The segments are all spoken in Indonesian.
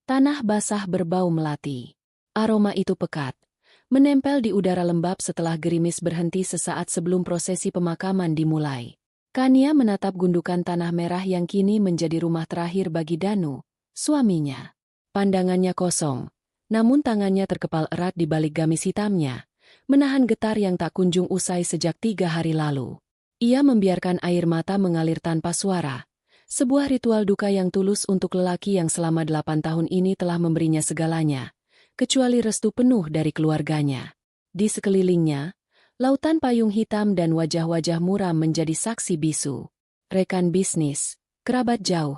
Tanah basah berbau melati. Aroma itu pekat, menempel di udara lembab setelah gerimis berhenti sesaat sebelum prosesi pemakaman dimulai. Kania menatap gundukan tanah merah yang kini menjadi rumah terakhir bagi Danu, suaminya. Pandangannya kosong, namun tangannya terkepal erat di balik gamis hitamnya, menahan getar yang tak kunjung usai sejak 3 hari lalu. Ia membiarkan air mata mengalir tanpa suara. Sebuah ritual duka yang tulus untuk lelaki yang selama 8 tahun ini telah memberinya segalanya, kecuali restu penuh dari keluarganya. Di sekelilingnya, lautan payung hitam dan wajah-wajah muram menjadi saksi bisu. Rekan bisnis, kerabat jauh,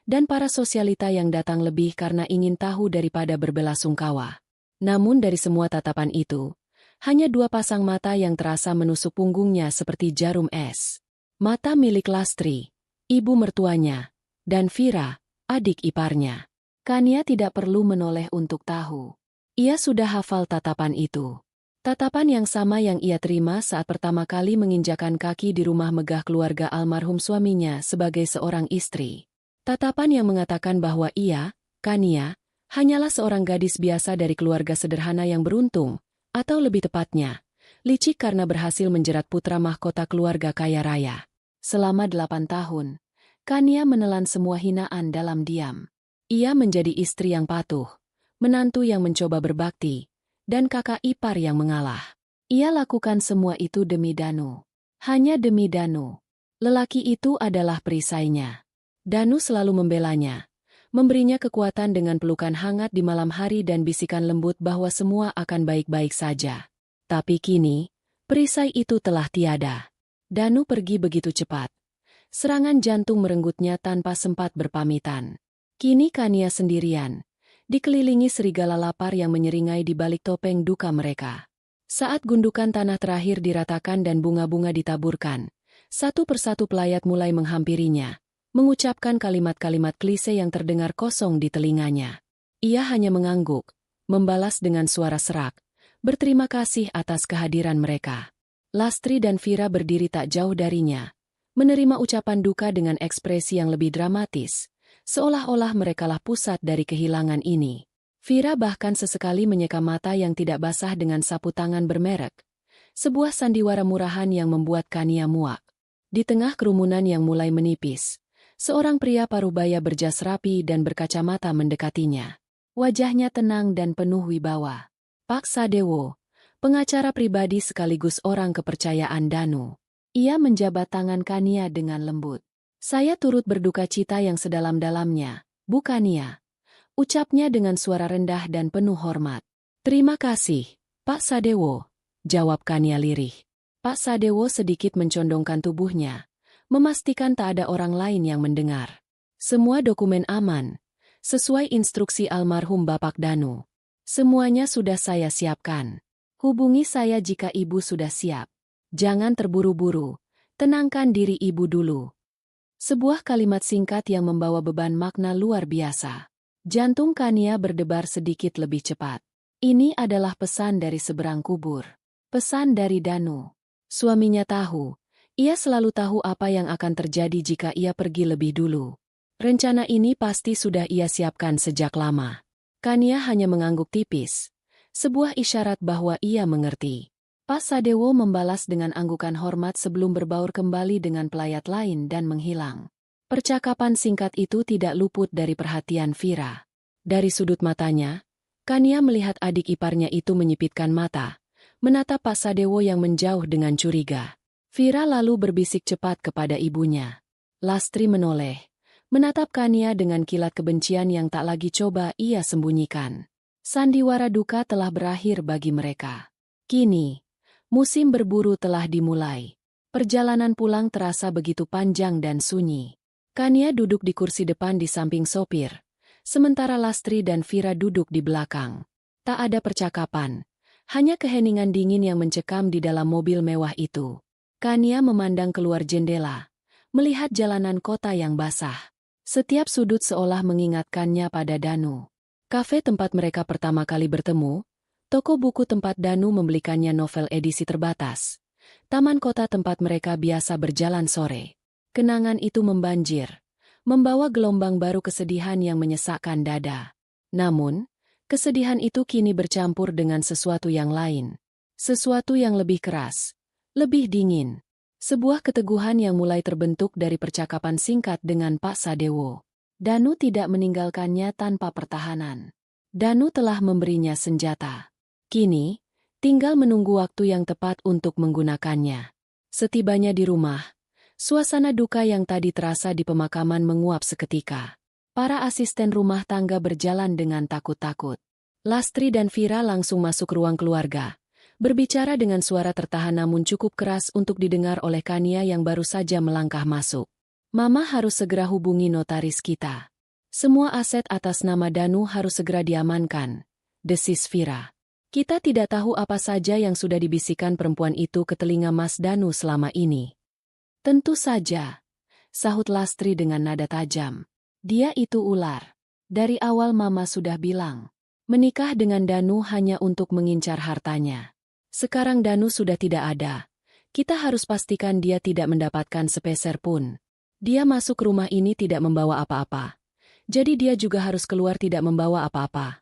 dan para sosialita yang datang lebih karena ingin tahu daripada berbelasungkawa. Namun dari semua tatapan itu, hanya 2 pasang mata yang terasa menusuk punggungnya seperti jarum es. Mata milik Lastri, ibu mertuanya, dan Vira, adik iparnya. Kania tidak perlu menoleh untuk tahu. Ia sudah hafal tatapan itu. Tatapan yang sama yang ia terima saat pertama kali menginjakan kaki di rumah megah keluarga almarhum suaminya sebagai seorang istri. Tatapan yang mengatakan bahwa ia, Kania, hanyalah seorang gadis biasa dari keluarga sederhana yang beruntung, atau lebih tepatnya, licik karena berhasil menjerat putra mahkota keluarga kaya raya. Selama 8 tahun, Kania menelan semua hinaan dalam diam. Ia menjadi istri yang patuh, menantu yang mencoba berbakti, dan kakak ipar yang mengalah. Ia lakukan semua itu demi Danu. Hanya demi Danu. Lelaki itu adalah perisainya. Danu selalu membelanya, memberinya kekuatan dengan pelukan hangat di malam hari dan bisikan lembut bahwa semua akan baik-baik saja. Tapi kini, perisai itu telah tiada. Danu pergi begitu cepat. Serangan jantung merenggutnya tanpa sempat berpamitan. Kini Kania sendirian, dikelilingi serigala lapar yang menyeringai di balik topeng duka mereka. Saat gundukan tanah terakhir diratakan dan bunga-bunga ditaburkan, satu persatu pelayat mulai menghampirinya, mengucapkan kalimat-kalimat klise yang terdengar kosong di telinganya. Ia hanya mengangguk, membalas dengan suara serak, berterima kasih atas kehadiran mereka. Lastri dan Vira berdiri tak jauh darinya, menerima ucapan duka dengan ekspresi yang lebih dramatis, seolah-olah merekalah pusat dari kehilangan ini. Vira bahkan sesekali menyeka mata yang tidak basah dengan sapu tangan bermerek. Sebuah sandiwara murahan yang membuat Kania muak. Di tengah kerumunan yang mulai menipis, seorang pria parubaya berjas rapi dan berkacamata mendekatinya. Wajahnya tenang dan penuh wibawa. Pak Sadewo, pengacara pribadi sekaligus orang kepercayaan Danu. Ia menjabat tangan Kania dengan lembut. Saya turut berduka cita yang sedalam-dalamnya, Bu Kania. Ucapnya dengan suara rendah dan penuh hormat. Terima kasih, Pak Sadewo, jawab Kania lirih. Pak Sadewo sedikit mencondongkan tubuhnya, memastikan tak ada orang lain yang mendengar. Semua dokumen aman, sesuai instruksi almarhum Bapak Danu. Semuanya sudah saya siapkan. Hubungi saya jika Ibu sudah siap. Jangan terburu-buru, tenangkan diri Ibu dulu. Sebuah kalimat singkat yang membawa beban makna luar biasa. Jantung Kania berdebar sedikit lebih cepat. Ini adalah pesan dari seberang kubur. Pesan dari Danu. Suaminya tahu. Ia selalu tahu apa yang akan terjadi jika ia pergi lebih dulu. Rencana ini pasti sudah ia siapkan sejak lama. Kania hanya mengangguk tipis. Sebuah isyarat bahwa ia mengerti. Pak Sadewo membalas dengan anggukan hormat sebelum berbaur kembali dengan pelayat lain dan menghilang. Percakapan singkat itu tidak luput dari perhatian Vira. Dari sudut matanya, Kania melihat adik iparnya itu menyipitkan mata, menatap Pak Sadewo yang menjauh dengan curiga. Vira lalu berbisik cepat kepada ibunya. Lastri menoleh, menatap Kania dengan kilat kebencian yang tak lagi coba ia sembunyikan. Sandiwara duka telah berakhir bagi mereka. Kini, musim berburu telah dimulai. Perjalanan pulang terasa begitu panjang dan sunyi. Kania duduk di kursi depan di samping sopir, sementara Lastri dan Vira duduk di belakang. Tak ada percakapan, hanya keheningan dingin yang mencekam di dalam mobil mewah itu. Kania memandang keluar jendela, melihat jalanan kota yang basah. Setiap sudut seolah mengingatkannya pada Danu. Kafe tempat mereka pertama kali bertemu, toko buku tempat Danu membelikannya novel edisi terbatas, taman kota tempat mereka biasa berjalan sore. Kenangan itu membanjir, membawa gelombang baru kesedihan yang menyesakkan dada. Namun, kesedihan itu kini bercampur dengan sesuatu yang lain. Sesuatu yang lebih keras, lebih dingin. Sebuah keteguhan yang mulai terbentuk dari percakapan singkat dengan Pak Sadewo. Danu tidak meninggalkannya tanpa pertahanan. Danu telah memberinya senjata. Kini, tinggal menunggu waktu yang tepat untuk menggunakannya. Setibanya di rumah, suasana duka yang tadi terasa di pemakaman menguap seketika. Para asisten rumah tangga berjalan dengan takut-takut. Lastri dan Vira langsung masuk ruang keluarga, berbicara dengan suara tertahan namun cukup keras untuk didengar oleh Kania yang baru saja melangkah masuk. Mama harus segera hubungi notaris kita. Semua aset atas nama Danu harus segera diamankan, desis Vira. Kita tidak tahu apa saja yang sudah dibisikkan perempuan itu ke telinga Mas Danu selama ini. Tentu saja, sahut Lastri dengan nada tajam. Dia itu ular. Dari awal Mama sudah bilang, menikah dengan Danu hanya untuk mengincar hartanya. Sekarang Danu sudah tidak ada. Kita harus pastikan dia tidak mendapatkan sepeser pun. Dia masuk rumah ini tidak membawa apa-apa. Jadi dia juga harus keluar tidak membawa apa-apa.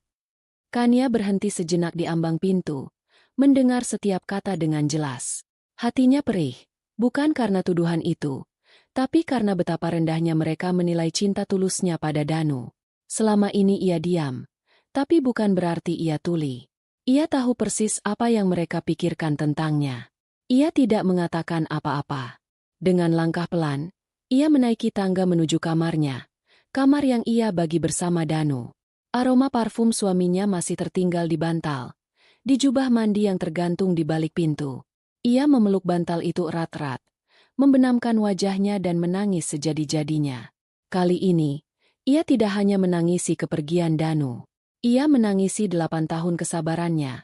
Kania berhenti sejenak di ambang pintu, mendengar setiap kata dengan jelas. Hatinya perih. Bukan karena tuduhan itu, tapi karena betapa rendahnya mereka menilai cinta tulusnya pada Danu. Selama ini ia diam, tapi bukan berarti ia tuli. Ia tahu persis apa yang mereka pikirkan tentangnya. Ia tidak mengatakan apa-apa. Dengan langkah pelan, ia menaiki tangga menuju kamarnya, kamar yang ia bagi bersama Danu. Aroma parfum suaminya masih tertinggal di bantal, di jubah mandi yang tergantung di balik pintu. Ia memeluk bantal itu erat-erat, membenamkan wajahnya dan menangis sejadi-jadinya. Kali ini, ia tidak hanya menangisi kepergian Danu. Ia menangisi 8 tahun kesabarannya.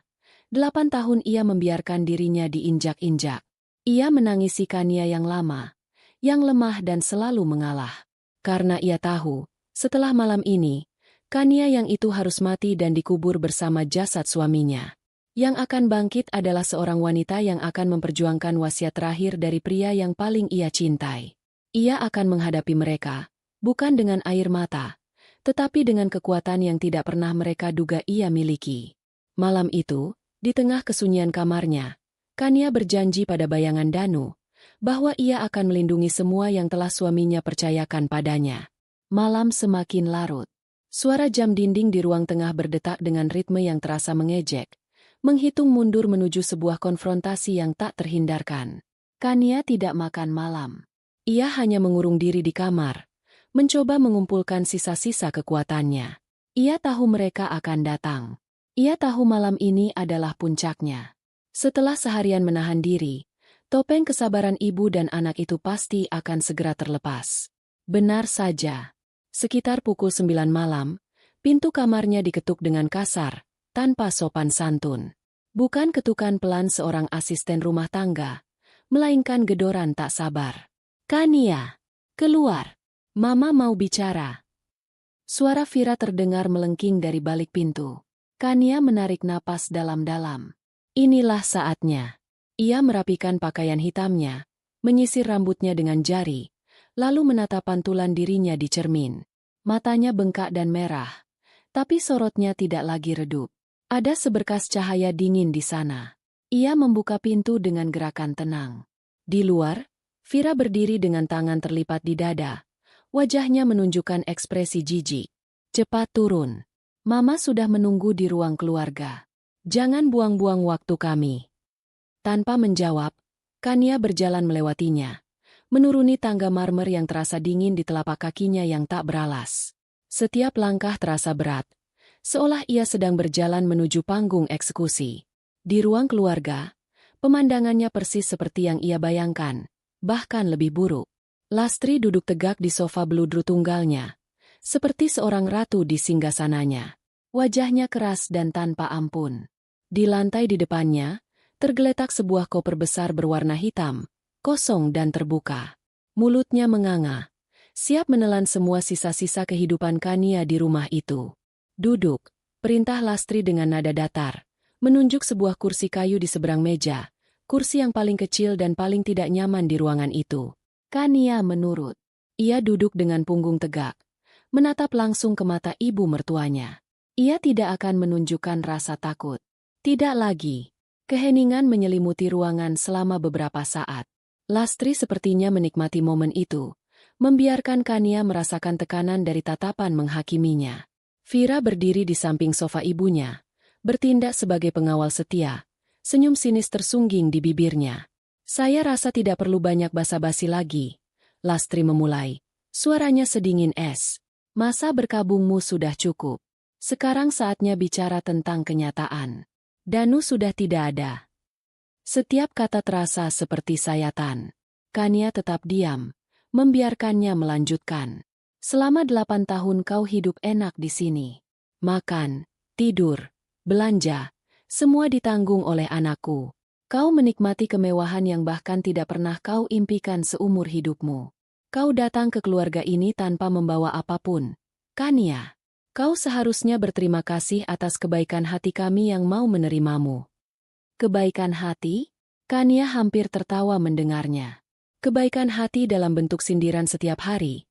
8 tahun ia membiarkan dirinya diinjak-injak. Ia menangisi Kania yang lama, yang lemah dan selalu mengalah. Karena ia tahu, setelah malam ini, Kania yang itu harus mati dan dikubur bersama jasad suaminya. Yang akan bangkit adalah seorang wanita yang akan memperjuangkan wasiat terakhir dari pria yang paling ia cintai. Ia akan menghadapi mereka, bukan dengan air mata, tetapi dengan kekuatan yang tidak pernah mereka duga ia miliki. Malam itu, di tengah kesunyian kamarnya, Kania berjanji pada bayangan Danu, bahwa ia akan melindungi semua yang telah suaminya percayakan padanya. Malam semakin larut. Suara jam dinding di ruang tengah berdetak dengan ritme yang terasa mengejek. Menghitung mundur menuju sebuah konfrontasi yang tak terhindarkan. Kania tidak makan malam. Ia hanya mengurung diri di kamar, mencoba mengumpulkan sisa-sisa kekuatannya. Ia tahu mereka akan datang. Ia tahu malam ini adalah puncaknya. Setelah seharian menahan diri, topeng kesabaran ibu dan anak itu pasti akan segera terlepas. Benar saja. Sekitar pukul 9 malam, pintu kamarnya diketuk dengan kasar, tanpa sopan santun. Bukan ketukan pelan seorang asisten rumah tangga, melainkan gedoran tak sabar. Kania, keluar. Mama mau bicara. Suara Vira terdengar melengking dari balik pintu. Kania menarik napas dalam-dalam. Inilah saatnya. Ia merapikan pakaian hitamnya, menyisir rambutnya dengan jari, lalu menatap pantulan dirinya di cermin. Matanya bengkak dan merah, tapi sorotnya tidak lagi redup. Ada seberkas cahaya dingin di sana. Ia membuka pintu dengan gerakan tenang. Di luar, Vira berdiri dengan tangan terlipat di dada. Wajahnya menunjukkan ekspresi jijik. Cepat turun. Mama sudah menunggu di ruang keluarga. Jangan buang-buang waktu kami. Tanpa menjawab, Kania berjalan melewatinya, menuruni tangga marmer yang terasa dingin di telapak kakinya yang tak beralas. Setiap langkah terasa berat, seolah ia sedang berjalan menuju panggung eksekusi. Di ruang keluarga, pemandangannya persis seperti yang ia bayangkan, bahkan lebih buruk. Lastri duduk tegak di sofa beludru tunggalnya, seperti seorang ratu di singgasananya. Wajahnya keras dan tanpa ampun. Di lantai di depannya, tergeletak sebuah koper besar berwarna hitam, kosong dan terbuka. Mulutnya menganga, siap menelan semua sisa-sisa kehidupan Kania di rumah itu. Duduk, perintah Lastri dengan nada datar, menunjuk sebuah kursi kayu di seberang meja, kursi yang paling kecil dan paling tidak nyaman di ruangan itu. Kania menurut. Ia duduk dengan punggung tegak, menatap langsung ke mata ibu mertuanya. Ia tidak akan menunjukkan rasa takut. Tidak lagi. Keheningan menyelimuti ruangan selama beberapa saat. Lastri sepertinya menikmati momen itu, membiarkan Kania merasakan tekanan dari tatapan menghakiminya. Vira berdiri di samping sofa ibunya, bertindak sebagai pengawal setia, senyum sinis tersungging di bibirnya. Saya rasa tidak perlu banyak basa-basi lagi. Lastri memulai, suaranya sedingin es. Masa berkabungmu sudah cukup. Sekarang saatnya bicara tentang kenyataan. Danu sudah tidak ada. Setiap kata terasa seperti sayatan. Kania tetap diam, membiarkannya melanjutkan. Selama 8 tahun kau hidup enak di sini. Makan, tidur, belanja, semua ditanggung oleh anakku. Kau menikmati kemewahan yang bahkan tidak pernah kau impikan seumur hidupmu. Kau datang ke keluarga ini tanpa membawa apapun. Kania, kau seharusnya berterima kasih atas kebaikan hati kami yang mau menerimamu. Kebaikan hati? Kania hampir tertawa mendengarnya. Kebaikan hati dalam bentuk sindiran setiap hari,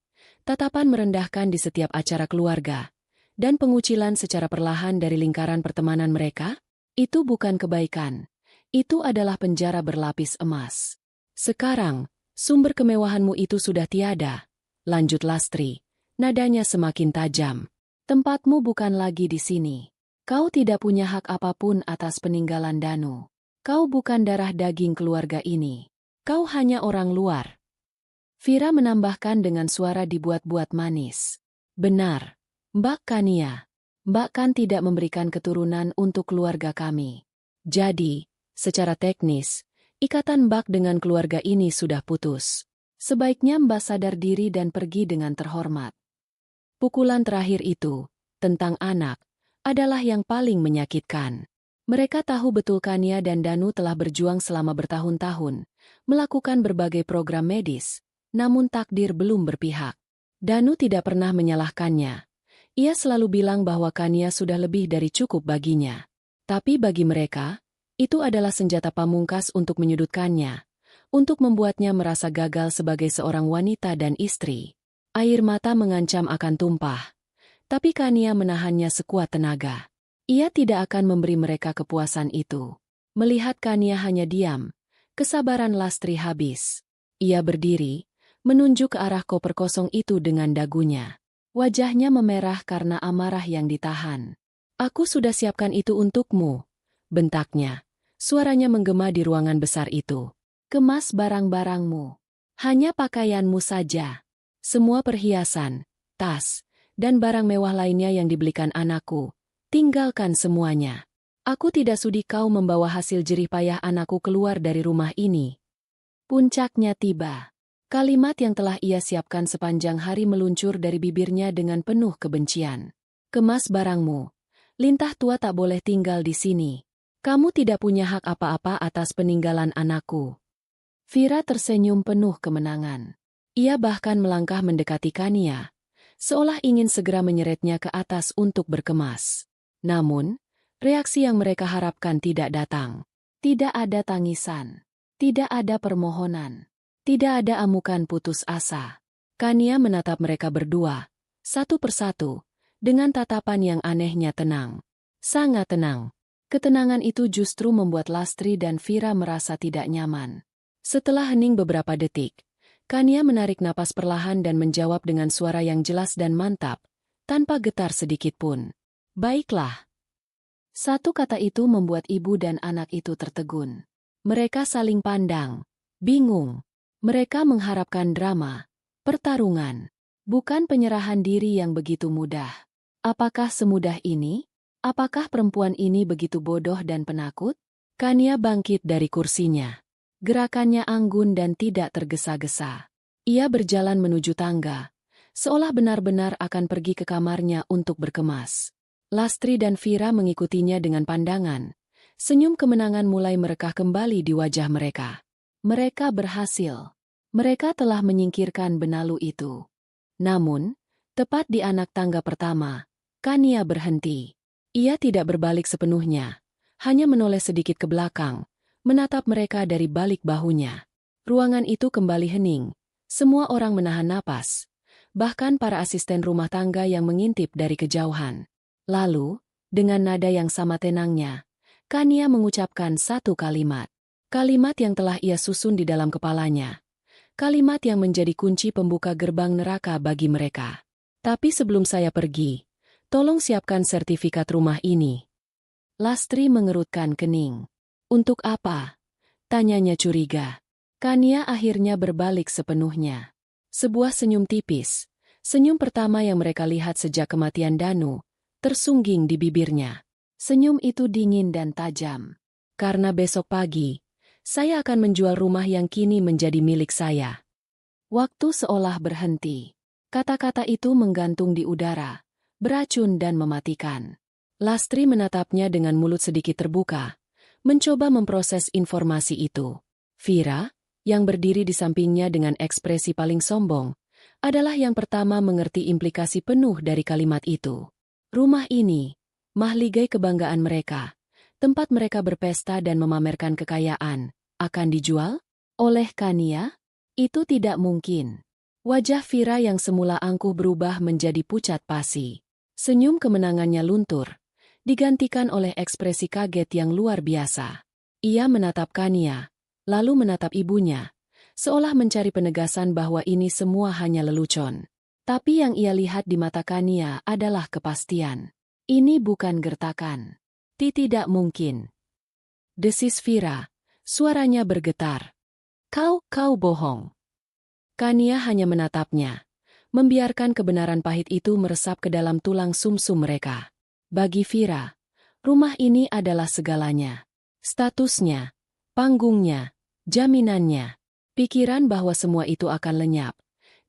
tatapan merendahkan di setiap acara keluarga, dan pengucilan secara perlahan dari lingkaran pertemanan mereka? Itu bukan kebaikan. Itu adalah penjara berlapis emas. Sekarang, sumber kemewahanmu itu sudah tiada. Lanjut Lastri, nadanya semakin tajam. Tempatmu bukan lagi di sini. Kau tidak punya hak apapun atas peninggalan Danu. Kau bukan darah daging keluarga ini. Kau hanya orang luar. Vira menambahkan dengan suara dibuat-buat manis. Benar, Mbak Kania. Mbak kan tidak memberikan keturunan untuk keluarga kami. Jadi, secara teknis, ikatan Mbak dengan keluarga ini sudah putus. Sebaiknya Mbak sadar diri dan pergi dengan terhormat. Pukulan terakhir itu, tentang anak, adalah yang paling menyakitkan. Mereka tahu betul Kania dan Danu telah berjuang selama bertahun-tahun, melakukan berbagai program medis, namun takdir belum berpihak. Danu tidak pernah menyalahkannya. Ia selalu bilang bahwa Kania sudah lebih dari cukup baginya. Tapi bagi mereka, itu adalah senjata pamungkas untuk menyudutkannya, untuk membuatnya merasa gagal sebagai seorang wanita dan istri. Air mata mengancam akan tumpah, tapi Kania menahannya sekuat tenaga. Ia tidak akan memberi mereka kepuasan itu. Melihat Kania hanya diam, kesabaran Lastri habis. Ia berdiri, menunjuk ke arah koper kosong itu dengan dagunya. Wajahnya memerah karena amarah yang ditahan. Aku sudah siapkan itu untukmu, bentaknya. Suaranya menggema di ruangan besar itu. Kemas barang-barangmu. Hanya pakaianmu saja. Semua perhiasan, tas, dan barang mewah lainnya yang dibelikan anakku. Tinggalkan semuanya. Aku tidak sudi kau membawa hasil jerih payah anakku keluar dari rumah ini. Puncaknya tiba. Kalimat yang telah ia siapkan sepanjang hari meluncur dari bibirnya dengan penuh kebencian. Kemas barangmu. Lintah tua tak boleh tinggal di sini. Kamu tidak punya hak apa-apa atas peninggalan anakku. Vira tersenyum penuh kemenangan. Ia bahkan melangkah mendekati Kania, seolah ingin segera menyeretnya ke atas untuk berkemas. Namun, reaksi yang mereka harapkan tidak datang. Tidak ada tangisan. Tidak ada permohonan. Tidak ada amukan putus asa. Kania menatap mereka berdua, satu persatu, dengan tatapan yang anehnya tenang. Sangat tenang. Ketenangan itu justru membuat Lastri dan Vira merasa tidak nyaman. Setelah hening beberapa detik, Kania menarik napas perlahan dan menjawab dengan suara yang jelas dan mantap, tanpa getar sedikitpun. Baiklah. Satu kata itu membuat ibu dan anak itu tertegun. Mereka saling pandang, bingung. Mereka mengharapkan drama, pertarungan, bukan penyerahan diri yang begitu mudah. Apakah semudah ini? Apakah perempuan ini begitu bodoh dan penakut? Kania bangkit dari kursinya. Gerakannya anggun dan tidak tergesa-gesa. Ia berjalan menuju tangga, seolah benar-benar akan pergi ke kamarnya untuk berkemas. Lastri dan Vira mengikutinya dengan pandangan. Senyum kemenangan mulai merekah kembali di wajah mereka. Mereka berhasil. Mereka telah menyingkirkan benalu itu. Namun, tepat di anak tangga pertama, Kania berhenti. Ia tidak berbalik sepenuhnya, hanya menoleh sedikit ke belakang, menatap mereka dari balik bahunya. Ruangan itu kembali hening, semua orang menahan napas, bahkan para asisten rumah tangga yang mengintip dari kejauhan. Lalu, dengan nada yang sama tenangnya, Kania mengucapkan satu kalimat. Kalimat yang telah ia susun di dalam kepalanya. Kalimat yang menjadi kunci pembuka gerbang neraka bagi mereka. Tapi sebelum saya pergi, tolong siapkan sertifikat rumah ini. Lastri mengerutkan kening. Untuk apa? Tanyanya curiga. Kania akhirnya berbalik sepenuhnya. Sebuah senyum tipis, senyum pertama yang mereka lihat sejak kematian Danu, tersungging di bibirnya. Senyum itu dingin dan tajam. Karena besok pagi, saya akan menjual rumah yang kini menjadi milik saya. Waktu seolah berhenti. Kata-kata itu menggantung di udara, beracun dan mematikan. Lastri menatapnya dengan mulut sedikit terbuka, mencoba memproses informasi itu. Vira, yang berdiri di sampingnya dengan ekspresi paling sombong, adalah yang pertama mengerti implikasi penuh dari kalimat itu. Rumah ini, mahligai kebanggaan mereka, tempat mereka berpesta dan memamerkan kekayaan, akan dijual? Oleh Kania? Itu tidak mungkin. Wajah Vira yang semula angkuh berubah menjadi pucat pasi. Senyum kemenangannya luntur, digantikan oleh ekspresi kaget yang luar biasa. Ia menatap Kania, lalu menatap ibunya, seolah mencari penegasan bahwa ini semua hanya lelucon. Tapi yang ia lihat di mata Kania adalah kepastian. Ini bukan gertakan. Tidak mungkin. Desis Vira, suaranya bergetar. Kau bohong. Kania hanya menatapnya, membiarkan kebenaran pahit itu meresap ke dalam tulang sumsum mereka. Bagi Vira, rumah ini adalah segalanya. Statusnya, panggungnya, jaminannya. Pikiran bahwa semua itu akan lenyap,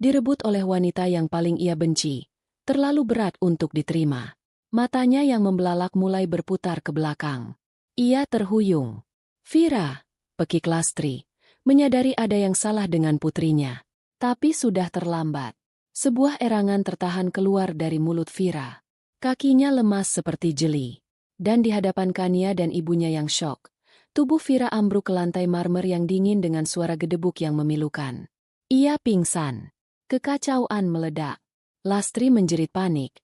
direbut oleh wanita yang paling ia benci, terlalu berat untuk diterima. Matanya yang membelalak mulai berputar ke belakang. Ia terhuyung. Vira, pekik Lastri, menyadari ada yang salah dengan putrinya. Tapi sudah terlambat. Sebuah erangan tertahan keluar dari mulut Vira. Kakinya lemas seperti jeli. Dan di hadapan Kania dan ibunya yang syok, tubuh Vira ambruk ke lantai marmer yang dingin dengan suara gedebuk yang memilukan. Ia pingsan. Kekacauan meledak. Lastri menjerit panik.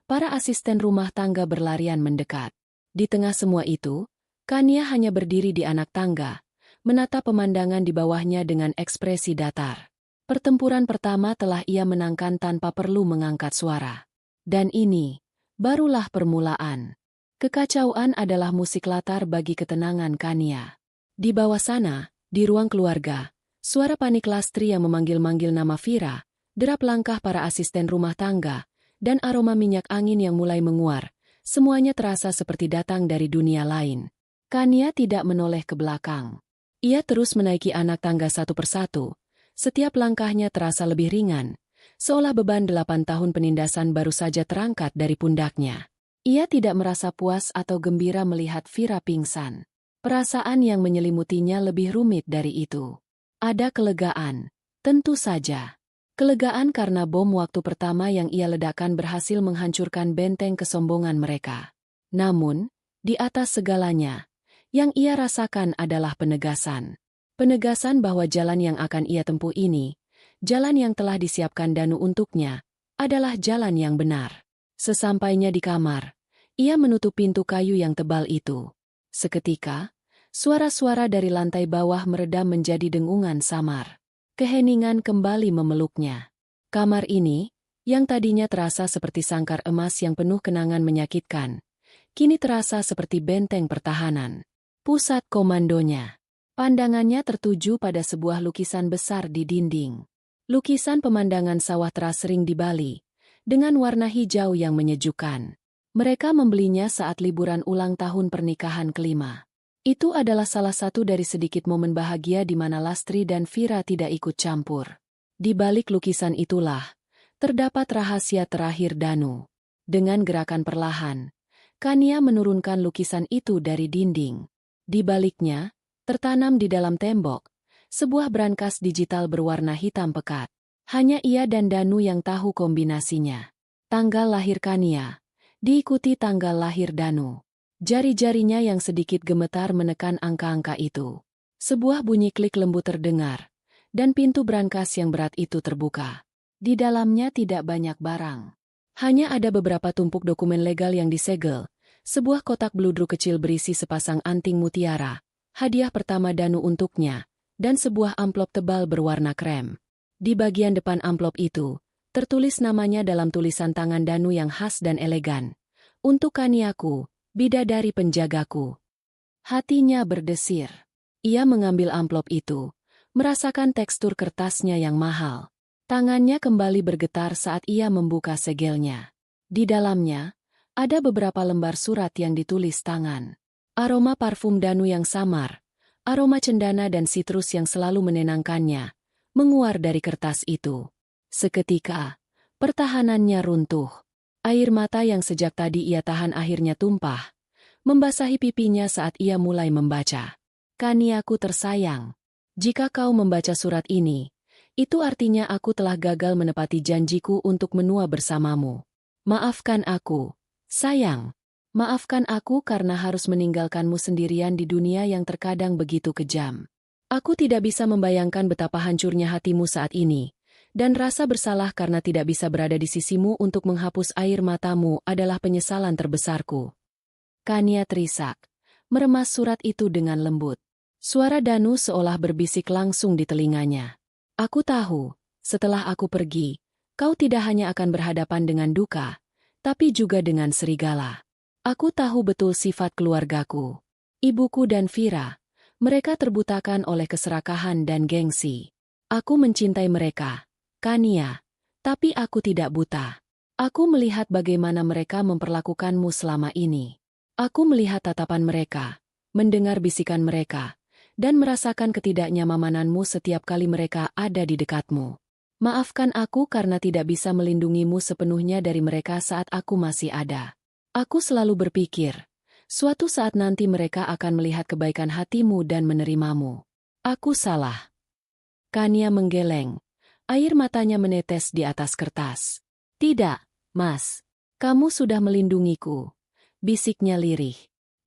Para asisten rumah tangga berlarian mendekat. Di tengah semua itu, Kania hanya berdiri di anak tangga, menatap pemandangan di bawahnya dengan ekspresi datar. Pertempuran pertama telah ia menangkan tanpa perlu mengangkat suara. Dan ini barulah permulaan. Kekacauan adalah musik latar bagi ketenangan Kania. Di bawah sana, di ruang keluarga, suara panik Lastri yang memanggil-manggil nama Vira, derap langkah para asisten rumah tangga, dan aroma minyak angin yang mulai menguar, semuanya terasa seperti datang dari dunia lain. Kania tidak menoleh ke belakang. Ia terus menaiki anak tangga satu persatu. Setiap langkahnya terasa lebih ringan, seolah beban 8 tahun penindasan baru saja terangkat dari pundaknya. Ia tidak merasa puas atau gembira melihat Vira pingsan. Perasaan yang menyelimutinya lebih rumit dari itu. Ada kelegaan, tentu saja. Kelegaan karena bom waktu pertama yang ia ledakan berhasil menghancurkan benteng kesombongan mereka. Namun, di atas segalanya, yang ia rasakan adalah penegasan. Penegasan bahwa jalan yang akan ia tempuh ini, jalan yang telah disiapkan Danu untuknya, adalah jalan yang benar. Sesampainya di kamar, ia menutup pintu kayu yang tebal itu. Seketika, suara-suara dari lantai bawah meredam menjadi dengungan samar. Keheningan kembali memeluknya. Kamar ini, yang tadinya terasa seperti sangkar emas yang penuh kenangan menyakitkan, kini terasa seperti benteng pertahanan. Pusat komandonya. Pandangannya tertuju pada sebuah lukisan besar di dinding. Lukisan pemandangan sawah terasering di Bali, dengan warna hijau yang menyejukkan. Mereka membelinya saat liburan ulang tahun pernikahan kelima. Itu adalah salah satu dari sedikit momen bahagia di mana Lastri dan Vira tidak ikut campur. Di balik lukisan itulah, terdapat rahasia terakhir Danu. Dengan gerakan perlahan, Kania menurunkan lukisan itu dari dinding. Di baliknya, tertanam di dalam tembok, sebuah brankas digital berwarna hitam pekat. Hanya ia dan Danu yang tahu kombinasinya. Tanggal lahir Kania, diikuti tanggal lahir Danu. Jari-jarinya yang sedikit gemetar menekan angka-angka itu. Sebuah bunyi klik lembut terdengar, dan pintu brankas yang berat itu terbuka. Di dalamnya tidak banyak barang. Hanya ada beberapa tumpuk dokumen legal yang disegel, sebuah kotak bludru kecil berisi sepasang anting mutiara, hadiah pertama Danu untuknya, dan sebuah amplop tebal berwarna krem. Di bagian depan amplop itu, tertulis namanya dalam tulisan tangan Danu yang khas dan elegan. Untuk Kaniaku, bidadari penjagaku. Hatinya berdesir. Ia mengambil amplop itu, merasakan tekstur kertasnya yang mahal. Tangannya kembali bergetar saat ia membuka segelnya. Di dalamnya, ada beberapa lembar surat yang ditulis tangan. Aroma parfum Danu yang samar, aroma cendana dan sitrus yang selalu menenangkannya, menguar dari kertas itu. Seketika, pertahanannya runtuh. Air mata yang sejak tadi ia tahan akhirnya tumpah, membasahi pipinya saat ia mulai membaca. Kaniaku tersayang, jika kau membaca surat ini, itu artinya aku telah gagal menepati janjiku untuk menua bersamamu. Maafkan aku, sayang. Maafkan aku karena harus meninggalkanmu sendirian di dunia yang terkadang begitu kejam. Aku tidak bisa membayangkan betapa hancurnya hatimu saat ini, dan rasa bersalah karena tidak bisa berada di sisimu untuk menghapus air matamu adalah penyesalan terbesarku. Kania terisak, meremas surat itu dengan lembut. Suara Danu seolah berbisik langsung di telinganya. Aku tahu, setelah aku pergi, kau tidak hanya akan berhadapan dengan duka, tapi juga dengan serigala. Aku tahu betul sifat keluargaku. Ibuku dan Vira, mereka terbutakan oleh keserakahan dan gengsi. Aku mencintai mereka, Kania, tapi aku tidak buta. Aku melihat bagaimana mereka memperlakukanmu selama ini. Aku melihat tatapan mereka, mendengar bisikan mereka, dan merasakan ketidaknyamananmu setiap kali mereka ada di dekatmu. Maafkan aku karena tidak bisa melindungimu sepenuhnya dari mereka saat aku masih ada. Aku selalu berpikir, suatu saat nanti mereka akan melihat kebaikan hatimu dan menerimamu. Aku salah. Kania menggeleng. Air matanya menetes di atas kertas. Tidak, Mas. Kamu sudah melindungiku. Bisiknya lirih.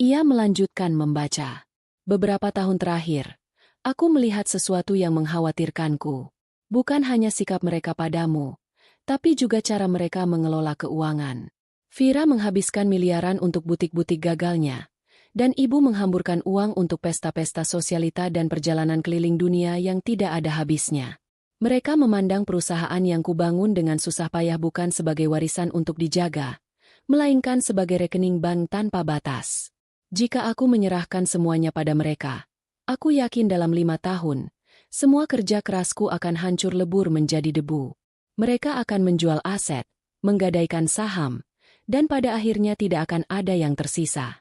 Ia melanjutkan membaca. Beberapa tahun terakhir, aku melihat sesuatu yang mengkhawatirkanku. Bukan hanya sikap mereka padamu, tapi juga cara mereka mengelola keuangan. Vira menghabiskan miliaran untuk butik-butik gagalnya, dan ibu menghamburkan uang untuk pesta-pesta sosialita dan perjalanan keliling dunia yang tidak ada habisnya. Mereka memandang perusahaan yang kubangun dengan susah payah bukan sebagai warisan untuk dijaga, melainkan sebagai rekening bank tanpa batas. Jika aku menyerahkan semuanya pada mereka, aku yakin dalam 5 tahun, semua kerja kerasku akan hancur lebur menjadi debu. Mereka akan menjual aset, menggadaikan saham, dan pada akhirnya tidak akan ada yang tersisa.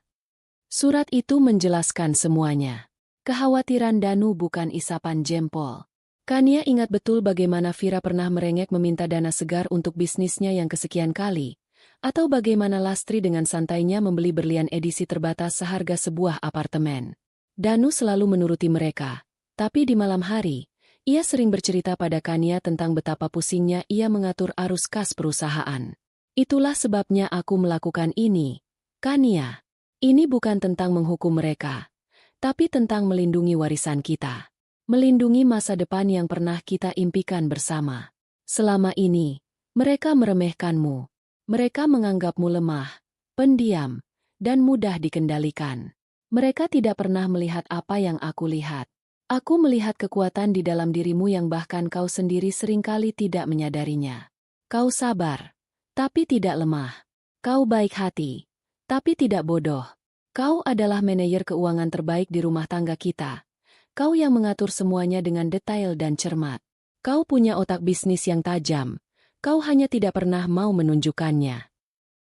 Surat itu menjelaskan semuanya. Kekhawatiran Danu bukan isapan jempol. Kania ingat betul bagaimana Vira pernah merengek meminta dana segar untuk bisnisnya yang kesekian kali, atau bagaimana Lastri dengan santainya membeli berlian edisi terbatas seharga sebuah apartemen. Danu selalu menuruti mereka, tapi di malam hari, ia sering bercerita pada Kania tentang betapa pusingnya ia mengatur arus kas perusahaan. Itulah sebabnya aku melakukan ini, Kania. Ini bukan tentang menghukum mereka, tapi tentang melindungi warisan kita. Melindungi masa depan yang pernah kita impikan bersama. Selama ini, mereka meremehkanmu. Mereka menganggapmu lemah, pendiam, dan mudah dikendalikan. Mereka tidak pernah melihat apa yang aku lihat. Aku melihat kekuatan di dalam dirimu yang bahkan kau sendiri seringkali tidak menyadarinya. Kau sabar, tapi tidak lemah. Kau baik hati, tapi tidak bodoh. Kau adalah manajer keuangan terbaik di rumah tangga kita. Kau yang mengatur semuanya dengan detail dan cermat. Kau punya otak bisnis yang tajam. Kau hanya tidak pernah mau menunjukkannya.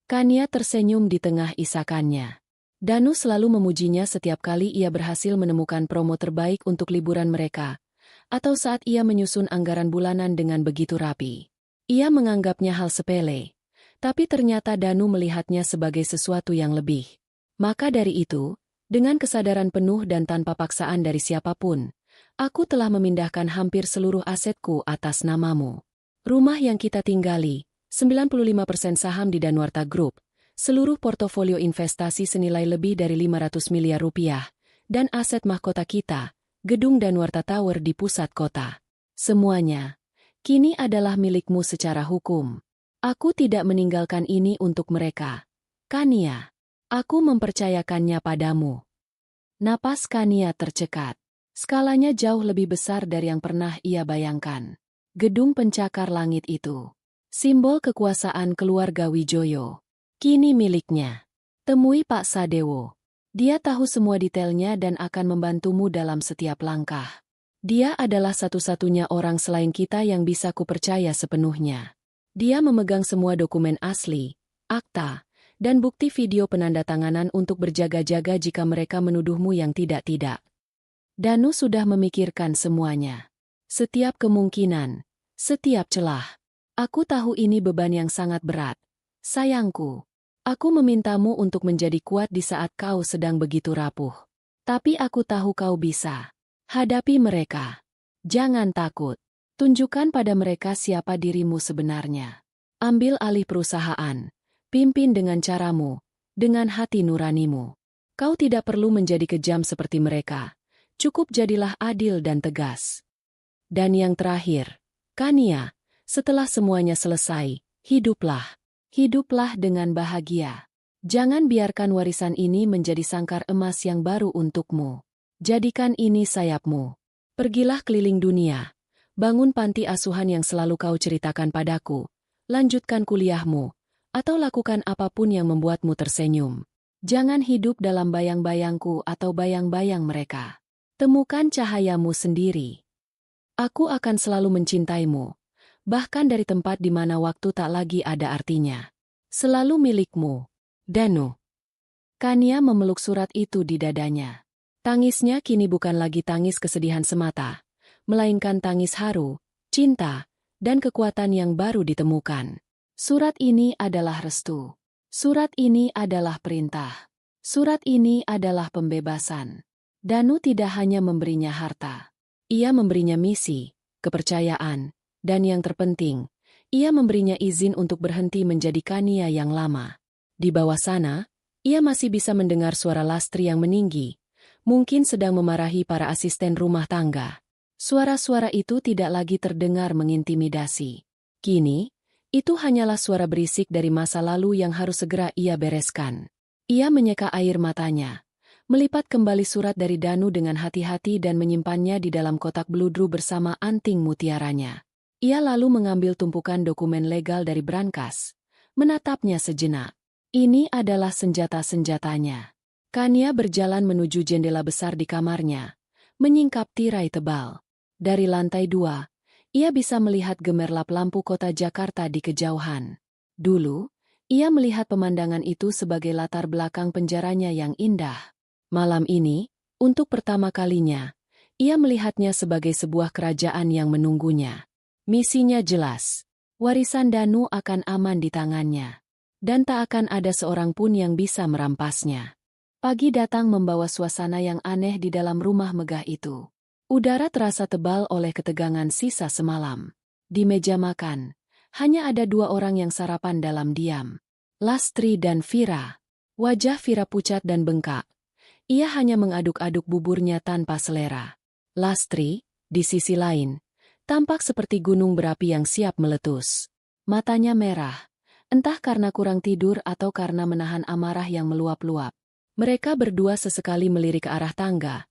Kania tersenyum di tengah isakannya. Danu selalu memujinya setiap kali ia berhasil menemukan promo terbaik untuk liburan mereka, atau saat ia menyusun anggaran bulanan dengan begitu rapi. Ia menganggapnya hal sepele, tapi ternyata Danu melihatnya sebagai sesuatu yang lebih. Maka dari itu, dengan kesadaran penuh dan tanpa paksaan dari siapapun, aku telah memindahkan hampir seluruh asetku atas namamu. Rumah yang kita tinggali, 95% saham di Danuarta Group, seluruh portofolio investasi senilai lebih dari 500 miliar rupiah, dan aset mahkota kita, gedung Danuarta Tower di pusat kota. Semuanya, kini adalah milikmu secara hukum. Aku tidak meninggalkan ini untuk mereka. Kania. Aku mempercayakannya padamu. Napas Kania tercekat. Skalanya jauh lebih besar dari yang pernah ia bayangkan. Gedung pencakar langit itu. Simbol kekuasaan keluarga Wijoyo. Kini miliknya. Temui Pak Sadewo. Dia tahu semua detailnya dan akan membantumu dalam setiap langkah. Dia adalah satu-satunya orang selain kita yang bisa kupercaya sepenuhnya. Dia memegang semua dokumen asli, akta, dan bukti video penandatanganan untuk berjaga-jaga jika mereka menuduhmu yang tidak-tidak. Danu sudah memikirkan semuanya. Setiap kemungkinan, setiap celah. Aku tahu ini beban yang sangat berat. Sayangku, aku memintamu untuk menjadi kuat di saat kau sedang begitu rapuh. Tapi aku tahu kau bisa. Hadapi mereka. Jangan takut. Tunjukkan pada mereka siapa dirimu sebenarnya. Ambil alih perusahaan. Pimpin dengan caramu, dengan hati nuranimu. Kau tidak perlu menjadi kejam seperti mereka. Cukup jadilah adil dan tegas. Dan yang terakhir, Kania, setelah semuanya selesai, hiduplah. Hiduplah dengan bahagia. Jangan biarkan warisan ini menjadi sangkar emas yang baru untukmu. Jadikan ini sayapmu. Pergilah keliling dunia. Bangun panti asuhan yang selalu kau ceritakan padaku. Lanjutkan kuliahmu. Atau lakukan apapun yang membuatmu tersenyum. Jangan hidup dalam bayang-bayangku atau bayang-bayang mereka. Temukan cahayamu sendiri. Aku akan selalu mencintaimu, bahkan dari tempat di mana waktu tak lagi ada artinya. Selalu milikmu, Danu. Kania memeluk surat itu di dadanya. Tangisnya kini bukan lagi tangis kesedihan semata, melainkan tangis haru, cinta, dan kekuatan yang baru ditemukan. Surat ini adalah restu. Surat ini adalah perintah. Surat ini adalah pembebasan. Danu tidak hanya memberinya harta. Ia memberinya misi, kepercayaan, dan yang terpenting, ia memberinya izin untuk berhenti menjadi Kania yang lama. Di bawah sana, ia masih bisa mendengar suara Lastri yang meninggi, mungkin sedang memarahi para asisten rumah tangga. Suara-suara itu tidak lagi terdengar mengintimidasi. Kini, itu hanyalah suara berisik dari masa lalu yang harus segera ia bereskan. Ia menyeka air matanya, melipat kembali surat dari Danu dengan hati-hati dan menyimpannya di dalam kotak beludru bersama anting mutiaranya. Ia lalu mengambil tumpukan dokumen legal dari brankas, menatapnya sejenak. Ini adalah senjata-senjatanya. Kania berjalan menuju jendela besar di kamarnya, menyingkap tirai tebal. Dari lantai 2, ia bisa melihat gemerlap lampu kota Jakarta di kejauhan. Dulu, ia melihat pemandangan itu sebagai latar belakang penjaranya yang indah. Malam ini, untuk pertama kalinya, ia melihatnya sebagai sebuah kerajaan yang menunggunya. Misinya jelas. Warisan Danu akan aman di tangannya. Dan tak akan ada seorang pun yang bisa merampasnya. Pagi datang membawa suasana yang aneh di dalam rumah megah itu. Udara terasa tebal oleh ketegangan sisa semalam. Di meja makan, hanya ada 2 orang yang sarapan dalam diam. Lastri dan Vira. Wajah Vira pucat dan bengkak. Ia hanya mengaduk-aduk buburnya tanpa selera. Lastri, di sisi lain, tampak seperti gunung berapi yang siap meletus. Matanya merah, entah karena kurang tidur atau karena menahan amarah yang meluap-luap. Mereka berdua sesekali melirik ke arah tangga,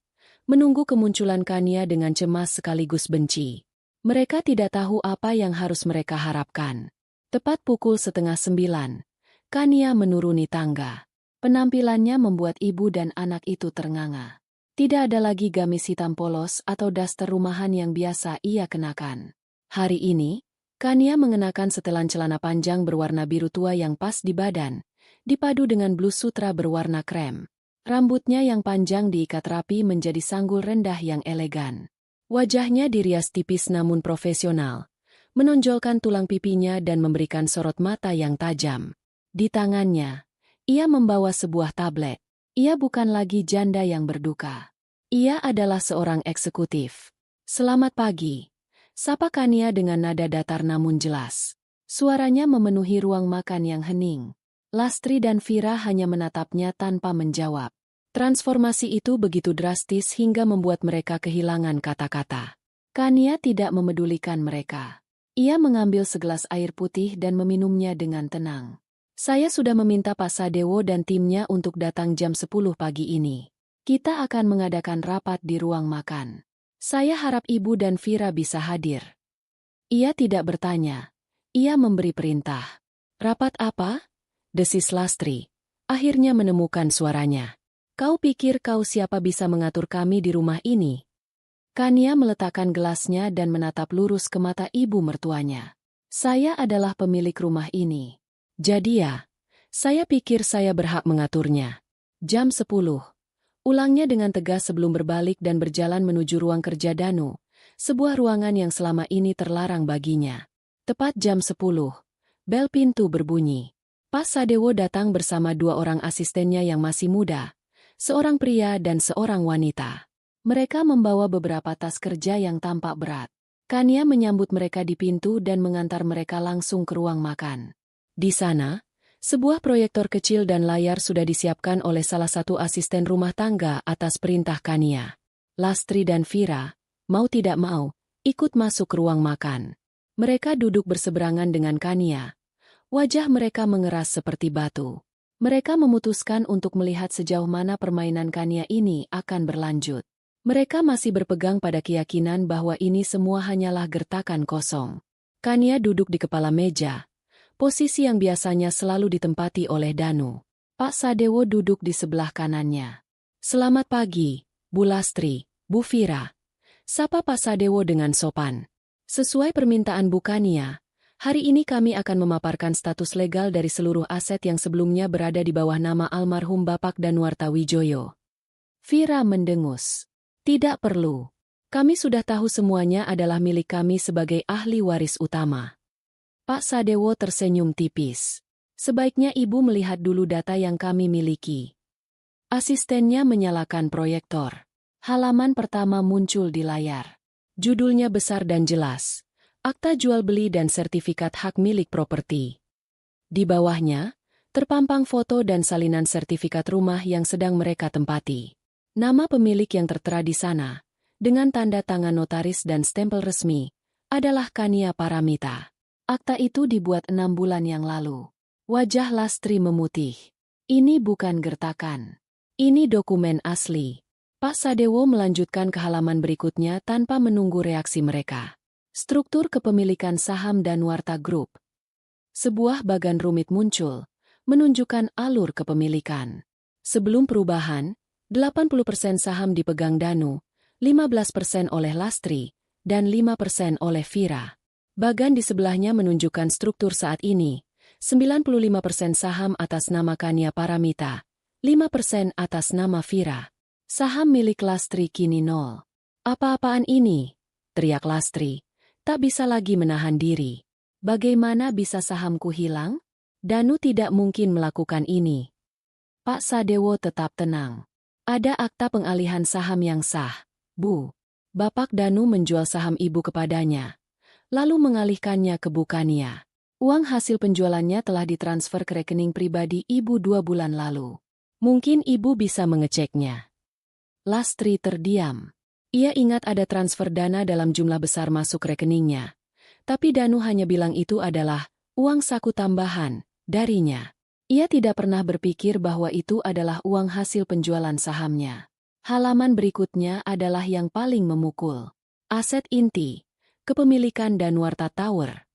menunggu kemunculan Kania dengan cemas sekaligus benci. Mereka tidak tahu apa yang harus mereka harapkan. Tepat pukul 8:30, Kania menuruni tangga. Penampilannya membuat ibu dan anak itu ternganga. Tidak ada lagi gamis hitam polos atau daster rumahan yang biasa ia kenakan. Hari ini, Kania mengenakan setelan celana panjang berwarna biru tua yang pas di badan, dipadu dengan blus sutra berwarna krem. Rambutnya yang panjang diikat rapi menjadi sanggul rendah yang elegan. Wajahnya dirias tipis namun profesional, menonjolkan tulang pipinya dan memberikan sorot mata yang tajam. Di tangannya, ia membawa sebuah tablet. Ia bukan lagi janda yang berduka. Ia adalah seorang eksekutif. Selamat pagi, sapa Kania dengan nada datar namun jelas. Suaranya memenuhi ruang makan yang hening. Lastri dan Vira hanya menatapnya tanpa menjawab. Transformasi itu begitu drastis hingga membuat mereka kehilangan kata-kata. Kania tidak memedulikan mereka. Ia mengambil segelas air putih dan meminumnya dengan tenang. Saya sudah meminta Pak Sadewo dan timnya untuk datang jam 10 pagi ini. Kita akan mengadakan rapat di ruang makan. Saya harap Ibu dan Vira bisa hadir. Ia tidak bertanya. Ia memberi perintah. Rapat apa? Desis Lastri. Akhirnya menemukan suaranya. Kau pikir kau siapa bisa mengatur kami di rumah ini? Kania meletakkan gelasnya dan menatap lurus ke mata ibu mertuanya. Saya adalah pemilik rumah ini. Jadi ya, saya pikir saya berhak mengaturnya. Jam 10. Ulangnya dengan tegas sebelum berbalik dan berjalan menuju ruang kerja Danu, sebuah ruangan yang selama ini terlarang baginya. Tepat jam 10, bel pintu berbunyi. Pak Sadewo datang bersama dua orang asistennya yang masih muda, seorang pria dan seorang wanita. Mereka membawa beberapa tas kerja yang tampak berat. Kania menyambut mereka di pintu dan mengantar mereka langsung ke ruang makan. Di sana, sebuah proyektor kecil dan layar sudah disiapkan oleh salah satu asisten rumah tangga atas perintah Kania. Lastri dan Vira, mau tidak mau, ikut masuk ke ruang makan. Mereka duduk berseberangan dengan Kania. Wajah mereka mengeras seperti batu. Mereka memutuskan untuk melihat sejauh mana permainan Kania ini akan berlanjut. Mereka masih berpegang pada keyakinan bahwa ini semua hanyalah gertakan kosong. Kania duduk di kepala meja, posisi yang biasanya selalu ditempati oleh Danu. Pak Sadewo duduk di sebelah kanannya. Selamat pagi, Bu Lastri, Bu Vira. Sapa Pak Sadewo dengan sopan. Sesuai permintaan Bu Kania, hari ini kami akan memaparkan status legal dari seluruh aset yang sebelumnya berada di bawah nama almarhum Bapak Danuarta Wijoyo. Vira mendengus. Tidak perlu. Kami sudah tahu semuanya adalah milik kami sebagai ahli waris utama. Pak Sadewo tersenyum tipis. Sebaiknya Ibu melihat dulu data yang kami miliki. Asistennya menyalakan proyektor. Halaman pertama muncul di layar. Judulnya besar dan jelas. Akta jual beli dan sertifikat hak milik properti. Di bawahnya, terpampang foto dan salinan sertifikat rumah yang sedang mereka tempati. Nama pemilik yang tertera di sana, dengan tanda tangan notaris dan stempel resmi, adalah Kania Paramita. Akta itu dibuat 6 bulan yang lalu. Wajah Lastri memutih. Ini bukan gertakan. Ini dokumen asli. Pak Sadewo melanjutkan ke halaman berikutnya tanpa menunggu reaksi mereka. Struktur kepemilikan saham Danuarta Group. Sebuah bagan rumit muncul, menunjukkan alur kepemilikan. Sebelum perubahan, 80% saham dipegang Danu, 15% oleh Lastri, dan 5% oleh Vira. Bagan di sebelahnya menunjukkan struktur saat ini, 95% saham atas nama Kania Paramita, 5% atas nama Vira. Saham milik Lastri kini 0. Apa-apaan ini? Teriak Lastri. Tak bisa lagi menahan diri. Bagaimana bisa sahamku hilang? Danu tidak mungkin melakukan ini. Pak Sadewo tetap tenang. Ada akta pengalihan saham yang sah, Bu. Bapak Danu menjual saham Ibu kepadanya, lalu mengalihkannya ke Bu Kania. Uang hasil penjualannya telah ditransfer ke rekening pribadi Ibu 2 bulan lalu. Mungkin Ibu bisa mengeceknya. Lastri terdiam. Ia ingat ada transfer dana dalam jumlah besar masuk rekeningnya. Tapi Danu hanya bilang itu adalah uang saku tambahan darinya. Ia tidak pernah berpikir bahwa itu adalah uang hasil penjualan sahamnya. Halaman berikutnya adalah yang paling memukul. Aset inti, kepemilikan Danuarta Tower.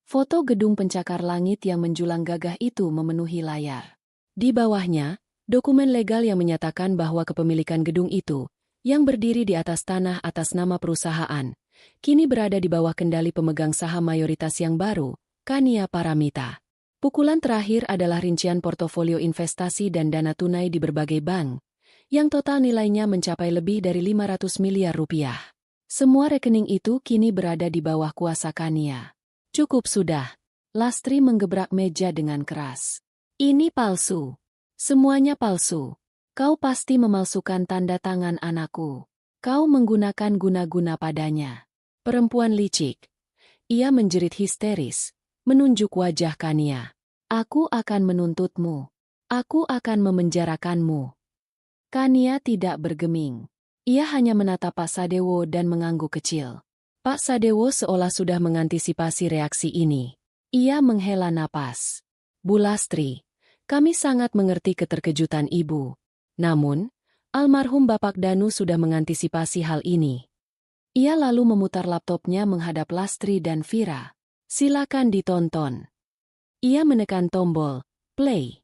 Foto gedung pencakar langit yang menjulang gagah itu memenuhi layar. Di bawahnya, dokumen legal yang menyatakan bahwa kepemilikan gedung itu, yang berdiri di atas tanah atas nama perusahaan, kini berada di bawah kendali pemegang saham mayoritas yang baru, Kania Paramita. Pukulan terakhir adalah rincian portofolio investasi dan dana tunai di berbagai bank, yang total nilainya mencapai lebih dari 500 miliar rupiah. Semua rekening itu kini berada di bawah kuasa Kania. Cukup sudah. Lastri menggebrak meja dengan keras. Ini palsu. Semuanya palsu. Kau pasti memalsukan tanda tangan anakku. Kau menggunakan guna-guna padanya. Perempuan licik. Ia menjerit histeris, menunjuk wajah Kania. Aku akan menuntutmu. Aku akan memenjarakanmu. Kania tidak bergeming. Ia hanya menatap Pak Sadewo dan mengangguk kecil. Pak Sadewo seolah sudah mengantisipasi reaksi ini. Ia menghela napas. Bu Lastri, kami sangat mengerti keterkejutan Ibu. Namun, almarhum Bapak Danu sudah mengantisipasi hal ini. Ia lalu memutar laptopnya menghadap Lastri dan Vira. Silakan ditonton. Ia menekan tombol play.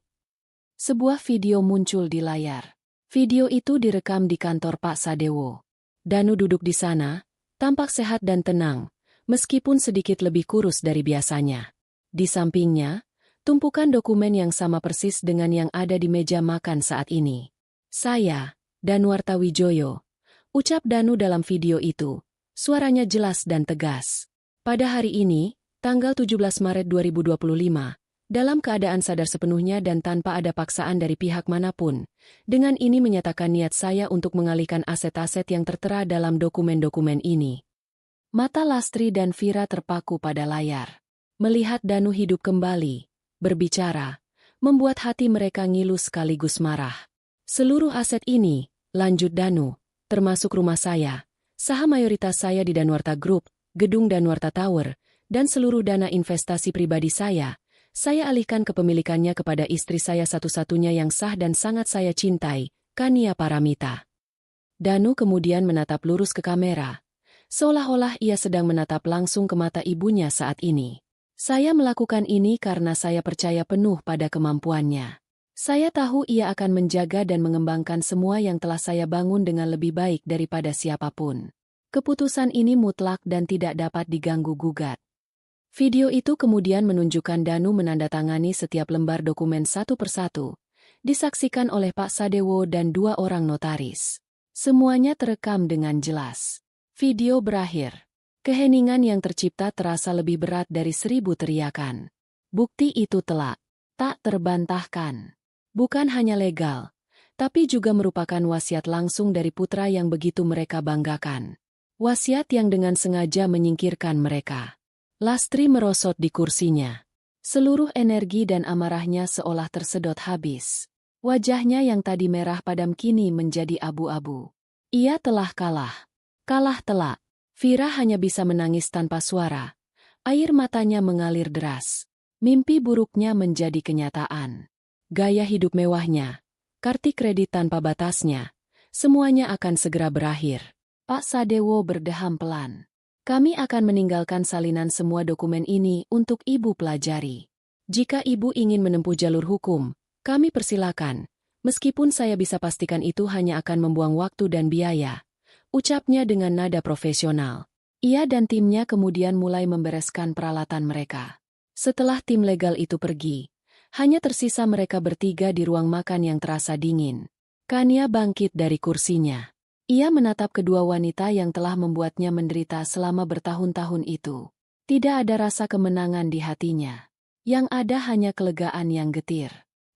Sebuah video muncul di layar. Video itu direkam di kantor Pak Sadewo. Danu duduk di sana, tampak sehat dan tenang, meskipun sedikit lebih kurus dari biasanya. Di sampingnya, tumpukan dokumen yang sama persis dengan yang ada di meja makan saat ini. Saya, Danuarta Wijoyo, ucap Danu dalam video itu. Suaranya jelas dan tegas. Pada hari ini, tanggal 17 Maret 2025, dalam keadaan sadar sepenuhnya dan tanpa ada paksaan dari pihak manapun, dengan ini menyatakan niat saya untuk mengalihkan aset-aset yang tertera dalam dokumen-dokumen ini. Mata Lastri dan Vira terpaku pada layar. Melihat Danu hidup kembali, berbicara, membuat hati mereka ngilu sekaligus marah. Seluruh aset ini, lanjut Danu, termasuk rumah saya, saham mayoritas saya di Danuarta Group, gedung Danuarta Tower, dan seluruh dana investasi pribadi saya alihkan kepemilikannya kepada istri saya satu-satunya yang sah dan sangat saya cintai, Kania Paramita. Danu kemudian menatap lurus ke kamera, seolah-olah ia sedang menatap langsung ke mata ibunya saat ini. Saya melakukan ini karena saya percaya penuh pada kemampuannya. Saya tahu ia akan menjaga dan mengembangkan semua yang telah saya bangun dengan lebih baik daripada siapapun. Keputusan ini mutlak dan tidak dapat diganggu-gugat. Video itu kemudian menunjukkan Danu menandatangani setiap lembar dokumen satu persatu, disaksikan oleh Pak Sadewo dan 2 orang notaris. Semuanya terekam dengan jelas. Video berakhir. Keheningan yang tercipta terasa lebih berat dari 1000 teriakan. Bukti itu telak, tak terbantahkan. Bukan hanya legal, tapi juga merupakan wasiat langsung dari putra yang begitu mereka banggakan. Wasiat yang dengan sengaja menyingkirkan mereka. Lastri merosot di kursinya. Seluruh energi dan amarahnya seolah tersedot habis. Wajahnya yang tadi merah padam kini menjadi abu-abu. Ia telah kalah. Kalah telak. Vira hanya bisa menangis tanpa suara. Air matanya mengalir deras. Mimpi buruknya menjadi kenyataan. Gaya hidup mewahnya, kartu kredit tanpa batasnya, semuanya akan segera berakhir. Pak Sadewo berdeham pelan. Kami akan meninggalkan salinan semua dokumen ini untuk Ibu pelajari. Jika Ibu ingin menempuh jalur hukum, kami persilakan, meskipun saya bisa pastikan itu hanya akan membuang waktu dan biaya. Ucapnya dengan nada profesional. Ia dan timnya kemudian mulai membereskan peralatan mereka. Setelah tim legal itu pergi, hanya tersisa mereka bertiga di ruang makan yang terasa dingin. Kania bangkit dari kursinya. Ia menatap kedua wanita yang telah membuatnya menderita selama bertahun-tahun itu. Tidak ada rasa kemenangan di hatinya. Yang ada hanya kelegaan yang getir.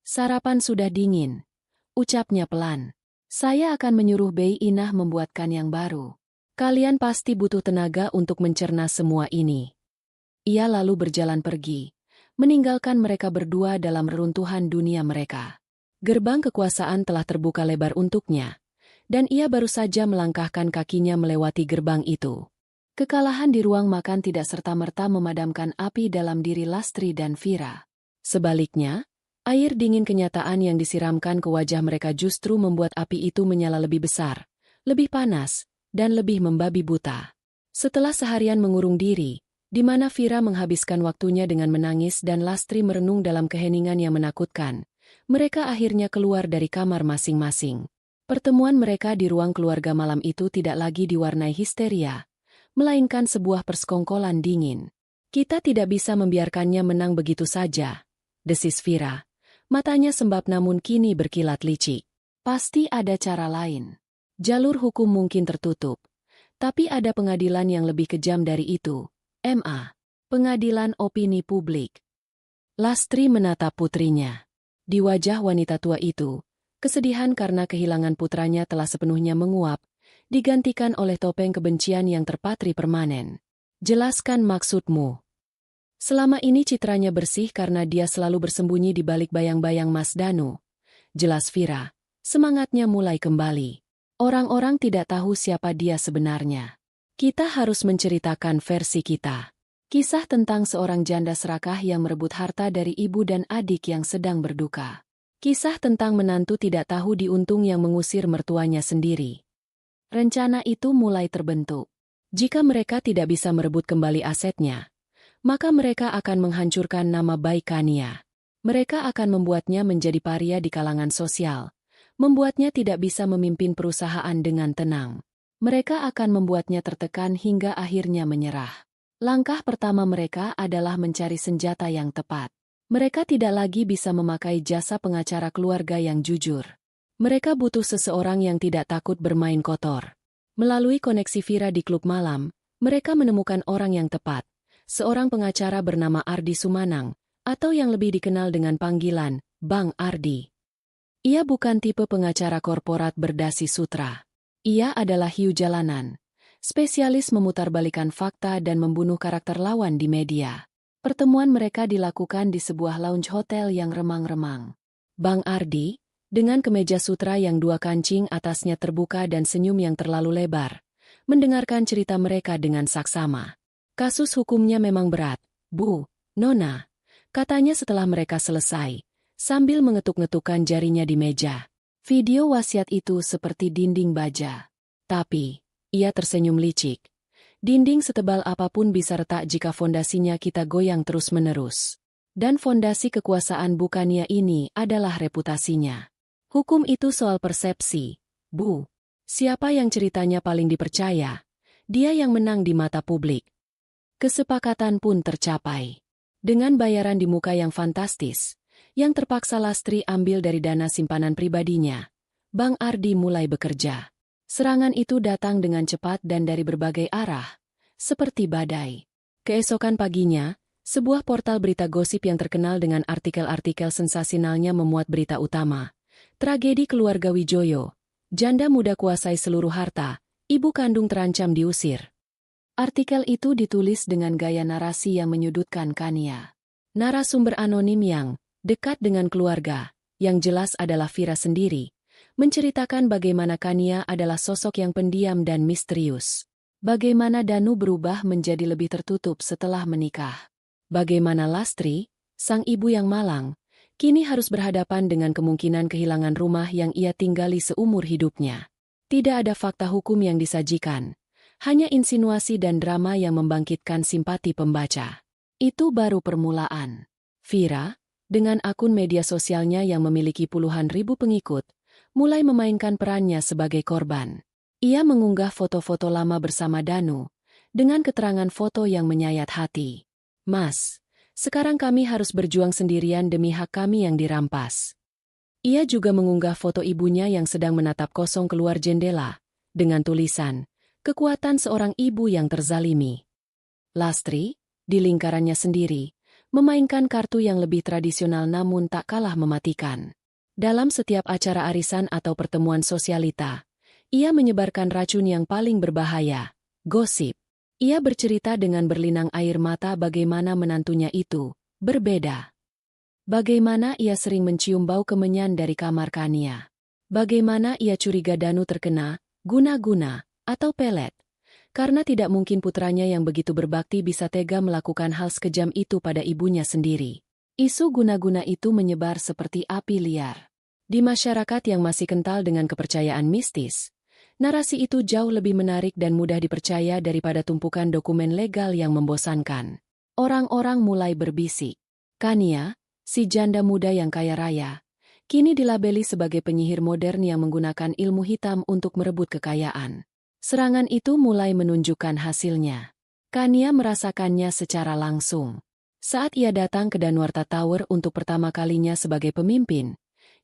Sarapan sudah dingin. Ucapnya pelan. Saya akan menyuruh Bei Inah membuatkan yang baru. Kalian pasti butuh tenaga untuk mencerna semua ini. Ia lalu berjalan pergi, meninggalkan mereka berdua dalam reruntuhan dunia mereka. Gerbang kekuasaan telah terbuka lebar untuknya. Dan ia baru saja melangkahkan kakinya melewati gerbang itu. Kekalahan di ruang makan tidak serta-merta memadamkan api dalam diri Lastri dan Vira. Sebaliknya, air dingin kenyataan yang disiramkan ke wajah mereka justru membuat api itu menyala lebih besar, lebih panas, dan lebih membabi buta. Setelah seharian mengurung diri, di mana Vira menghabiskan waktunya dengan menangis dan Lastri merenung dalam keheningan yang menakutkan, mereka akhirnya keluar dari kamar masing-masing. Pertemuan mereka di ruang keluarga malam itu tidak lagi diwarnai histeria, melainkan sebuah persekongkolan dingin. Kita tidak bisa membiarkannya menang begitu saja, desis Vira. Matanya sembab namun kini berkilat licik. Pasti ada cara lain. Jalur hukum mungkin tertutup, tapi ada pengadilan yang lebih kejam dari itu. MA, Pengadilan Opini Publik. Lastri menatap putrinya. Di wajah wanita tua itu, kesedihan karena kehilangan putranya telah sepenuhnya menguap, digantikan oleh topeng kebencian yang terpatri permanen. Jelaskan maksudmu. Selama ini citranya bersih karena dia selalu bersembunyi di balik bayang-bayang Mas Danu. Jelas Vira, semangatnya mulai kembali. Orang-orang tidak tahu siapa dia sebenarnya. Kita harus menceritakan versi kita. Kisah tentang seorang janda serakah yang merebut harta dari ibu dan adik yang sedang berduka. Kisah tentang menantu tidak tahu diuntung yang mengusir mertuanya sendiri. Rencana itu mulai terbentuk. Jika mereka tidak bisa merebut kembali asetnya, maka mereka akan menghancurkan nama baik Kania. Mereka akan membuatnya menjadi paria di kalangan sosial, membuatnya tidak bisa memimpin perusahaan dengan tenang. Mereka akan membuatnya tertekan hingga akhirnya menyerah. Langkah pertama mereka adalah mencari senjata yang tepat. Mereka tidak lagi bisa memakai jasa pengacara keluarga yang jujur. Mereka butuh seseorang yang tidak takut bermain kotor. Melalui koneksi Vira di klub malam, mereka menemukan orang yang tepat, seorang pengacara bernama Ardi Sumanang, atau yang lebih dikenal dengan panggilan Bang Ardi. Ia bukan tipe pengacara korporat berdasi sutra. Ia adalah hiu jalanan, spesialis memutarbalikan fakta dan membunuh karakter lawan di media. Pertemuan mereka dilakukan di sebuah lounge hotel yang remang-remang. Bang Ardi, dengan kemeja sutra yang dua kancing atasnya terbuka dan senyum yang terlalu lebar, mendengarkan cerita mereka dengan saksama. Kasus hukumnya memang berat, Bu, Nona, katanya setelah mereka selesai, sambil mengetuk-ngetukkan jarinya di meja. Video wasiat itu seperti dinding baja. Tapi, ia tersenyum licik. Dinding setebal apapun bisa retak jika fondasinya kita goyang terus-menerus. Dan fondasi kekuasaan bukannya ini adalah reputasinya. Hukum itu soal persepsi, Bu. Siapa yang ceritanya paling dipercaya, dia yang menang di mata publik. Kesepakatan pun tercapai. Dengan bayaran di muka yang fantastis, yang terpaksa Lastri ambil dari dana simpanan pribadinya, Bang Ardi mulai bekerja. Serangan itu datang dengan cepat dan dari berbagai arah, seperti badai. Keesokan paginya, sebuah portal berita gosip yang terkenal dengan artikel-artikel sensasionalnya memuat berita utama. Tragedi keluarga Wijoyo, janda muda kuasai seluruh harta, ibu kandung terancam diusir. Artikel itu ditulis dengan gaya narasi yang menyudutkan Kania. Narasumber anonim yang dekat dengan keluarga, yang jelas adalah Vira sendiri, menceritakan bagaimana Kania adalah sosok yang pendiam dan misterius. Bagaimana Danu berubah menjadi lebih tertutup setelah menikah. Bagaimana Lastri, sang ibu yang malang, kini harus berhadapan dengan kemungkinan kehilangan rumah yang ia tinggali seumur hidupnya. Tidak ada fakta hukum yang disajikan, hanya insinuasi dan drama yang membangkitkan simpati pembaca. Itu baru permulaan. Vira, dengan akun media sosialnya yang memiliki puluhan ribu pengikut, mulai memainkan perannya sebagai korban. Ia mengunggah foto-foto lama bersama Danu, dengan keterangan foto yang menyayat hati. Mas, sekarang kami harus berjuang sendirian demi hak kami yang dirampas. Ia juga mengunggah foto ibunya yang sedang menatap kosong keluar jendela, dengan tulisan, kekuatan seorang ibu yang terzalimi. Lastri, di lingkarannya sendiri, memainkan kartu yang lebih tradisional namun tak kalah mematikan. Dalam setiap acara arisan atau pertemuan sosialita, ia menyebarkan racun yang paling berbahaya, gosip. Ia bercerita dengan berlinang air mata bagaimana menantunya itu berbeda. Bagaimana ia sering mencium bau kemenyan dari kamar Kania. Bagaimana ia curiga Danu terkena guna-guna atau pelet. Karena tidak mungkin putranya yang begitu berbakti bisa tega melakukan hal sekejam itu pada ibunya sendiri. Isu guna-guna itu menyebar seperti api liar. Di masyarakat yang masih kental dengan kepercayaan mistis, narasi itu jauh lebih menarik dan mudah dipercaya daripada tumpukan dokumen legal yang membosankan. Orang-orang mulai berbisik. Kania, si janda muda yang kaya raya, kini dilabeli sebagai penyihir modern yang menggunakan ilmu hitam untuk merebut kekayaan. Serangan itu mulai menunjukkan hasilnya. Kania merasakannya secara langsung. Saat ia datang ke Danuarta Tower untuk pertama kalinya sebagai pemimpin,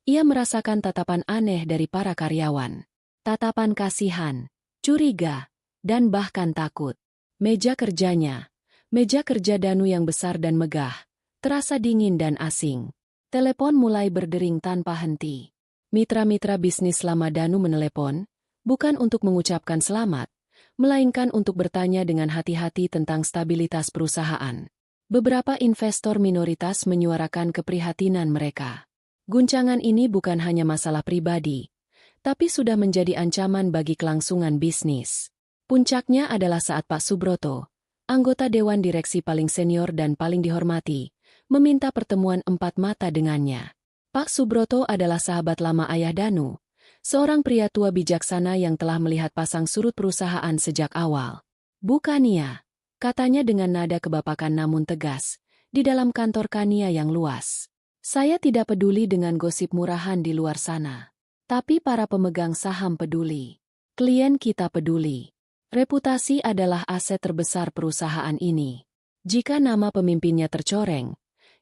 ia merasakan tatapan aneh dari para karyawan. Tatapan kasihan, curiga, dan bahkan takut. Meja kerjanya, meja kerja Danu yang besar dan megah, terasa dingin dan asing. Telepon mulai berdering tanpa henti. Mitra-mitra bisnis lama Danu menelepon, bukan untuk mengucapkan selamat, melainkan untuk bertanya dengan hati-hati tentang stabilitas perusahaan. Beberapa investor minoritas menyuarakan keprihatinan mereka. Guncangan ini bukan hanya masalah pribadi, tapi sudah menjadi ancaman bagi kelangsungan bisnis. Puncaknya adalah saat Pak Subroto, anggota Dewan Direksi paling senior dan paling dihormati, meminta pertemuan empat mata dengannya. Pak Subroto adalah sahabat lama ayah Danu, seorang pria tua bijaksana yang telah melihat pasang surut perusahaan sejak awal. Bu Kania, katanya dengan nada kebapakan namun tegas, di dalam kantor Kania yang luas. Saya tidak peduli dengan gosip murahan di luar sana. Tapi para pemegang saham peduli. Klien kita peduli. Reputasi adalah aset terbesar perusahaan ini. Jika nama pemimpinnya tercoreng,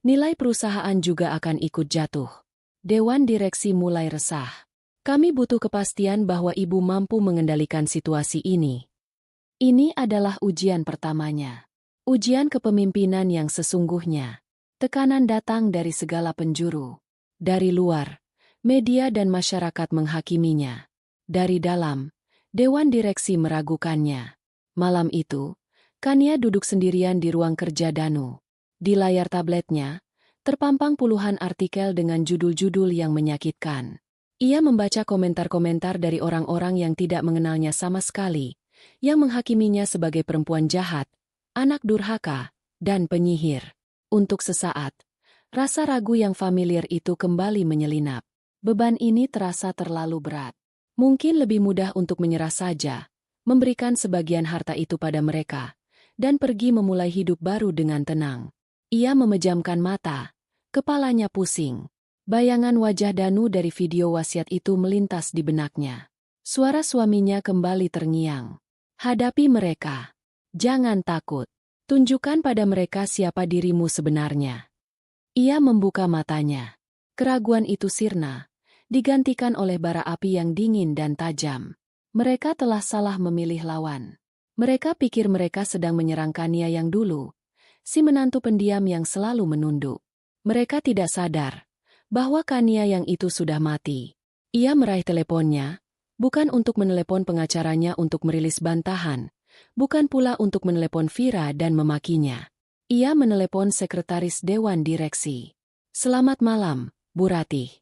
nilai perusahaan juga akan ikut jatuh. Dewan direksi mulai resah. Kami butuh kepastian bahwa ibu mampu mengendalikan situasi ini. Ini adalah ujian pertamanya. Ujian kepemimpinan yang sesungguhnya. Tekanan datang dari segala penjuru. Dari luar, media dan masyarakat menghakiminya. Dari dalam, Dewan Direksi meragukannya. Malam itu, Kania duduk sendirian di ruang kerja Danu. Di layar tabletnya, terpampang puluhan artikel dengan judul-judul yang menyakitkan. Ia membaca komentar-komentar dari orang-orang yang tidak mengenalnya sama sekali, yang menghakiminya sebagai perempuan jahat, anak durhaka, dan penyihir. Untuk sesaat, rasa ragu yang familiar itu kembali menyelinap. Beban ini terasa terlalu berat. Mungkin lebih mudah untuk menyerah saja, memberikan sebagian harta itu pada mereka, dan pergi memulai hidup baru dengan tenang. Ia memejamkan mata, kepalanya pusing. Bayangan wajah Danu dari video wasiat itu melintas di benaknya. Suara suaminya kembali terngiang. Hadapi mereka. Jangan takut. Tunjukkan pada mereka siapa dirimu sebenarnya. Ia membuka matanya. Keraguan itu sirna, digantikan oleh bara api yang dingin dan tajam. Mereka telah salah memilih lawan. Mereka pikir mereka sedang menyerang Kania yang dulu, si menantu pendiam yang selalu menunduk. Mereka tidak sadar bahwa Kania yang itu sudah mati. Ia meraih teleponnya, bukan untuk menelepon pengacaranya untuk merilis bantahan, bukan pula untuk menelepon Vira dan memakinya. Ia menelepon sekretaris Dewan Direksi. "Selamat malam, Bu Ratih."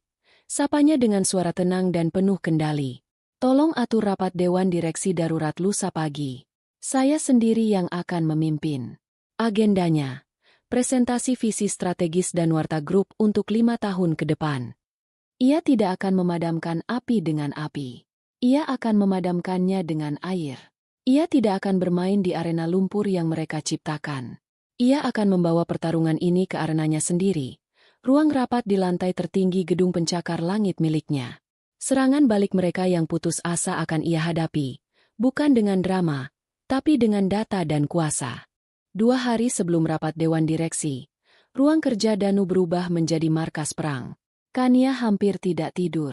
Sapanya dengan suara tenang dan penuh kendali. "Tolong atur rapat Dewan Direksi darurat lusa pagi. Saya sendiri yang akan memimpin. Agendanya, presentasi visi strategis Danuarta Group untuk 5 tahun ke depan." Ia tidak akan memadamkan api dengan api. Ia akan memadamkannya dengan air. Ia tidak akan bermain di arena lumpur yang mereka ciptakan. Ia akan membawa pertarungan ini ke arenanya sendiri. Ruang rapat di lantai tertinggi gedung pencakar langit miliknya. Serangan balik mereka yang putus asa akan ia hadapi, bukan dengan drama, tapi dengan data dan kuasa. 2 hari sebelum rapat Dewan Direksi, ruang kerja Danu berubah menjadi markas perang. Kania hampir tidak tidur.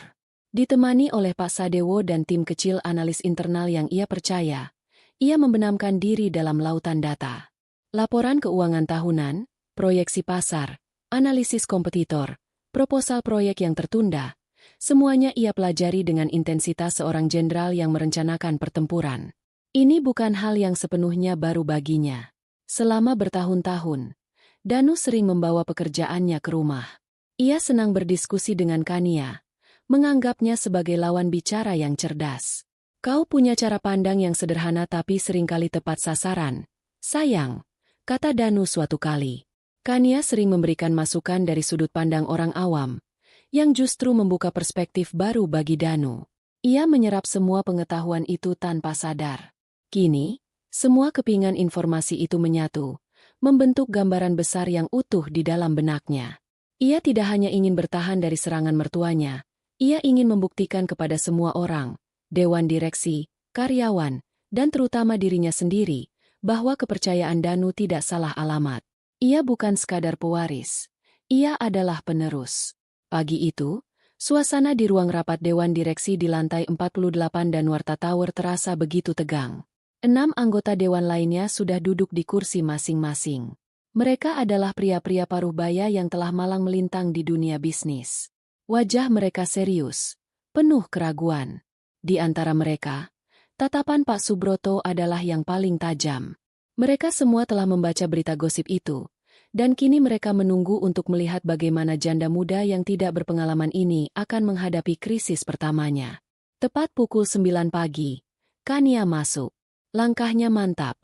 Ditemani oleh Pak Sadewo dan tim kecil analis internal yang ia percaya, ia membenamkan diri dalam lautan data. Laporan keuangan tahunan, proyeksi pasar, analisis kompetitor, proposal proyek yang tertunda, semuanya ia pelajari dengan intensitas seorang jenderal yang merencanakan pertempuran. Ini bukan hal yang sepenuhnya baru baginya. Selama bertahun-tahun, Danu sering membawa pekerjaannya ke rumah. Ia senang berdiskusi dengan Kania, menganggapnya sebagai lawan bicara yang cerdas. "Kau punya cara pandang yang sederhana tapi seringkali tepat sasaran, sayang," kata Danu suatu kali. Kania sering memberikan masukan dari sudut pandang orang awam, yang justru membuka perspektif baru bagi Danu. Ia menyerap semua pengetahuan itu tanpa sadar. Kini, semua kepingan informasi itu menyatu, membentuk gambaran besar yang utuh di dalam benaknya. Ia tidak hanya ingin bertahan dari serangan mertuanya, ia ingin membuktikan kepada semua orang, Dewan Direksi, karyawan, dan terutama dirinya sendiri, bahwa kepercayaan Danu tidak salah alamat. Ia bukan sekadar pewaris. Ia adalah penerus. Pagi itu, suasana di ruang rapat Dewan Direksi di lantai 48 Danuarta Tower terasa begitu tegang. 6 anggota Dewan lainnya sudah duduk di kursi masing-masing. Mereka adalah pria-pria paruh baya yang telah malang melintang di dunia bisnis. Wajah mereka serius, penuh keraguan. Di antara mereka, tatapan Pak Subroto adalah yang paling tajam. Mereka semua telah membaca berita gosip itu, dan kini mereka menunggu untuk melihat bagaimana janda muda yang tidak berpengalaman ini akan menghadapi krisis pertamanya. Tepat pukul 9 pagi, Kania masuk. Langkahnya mantap.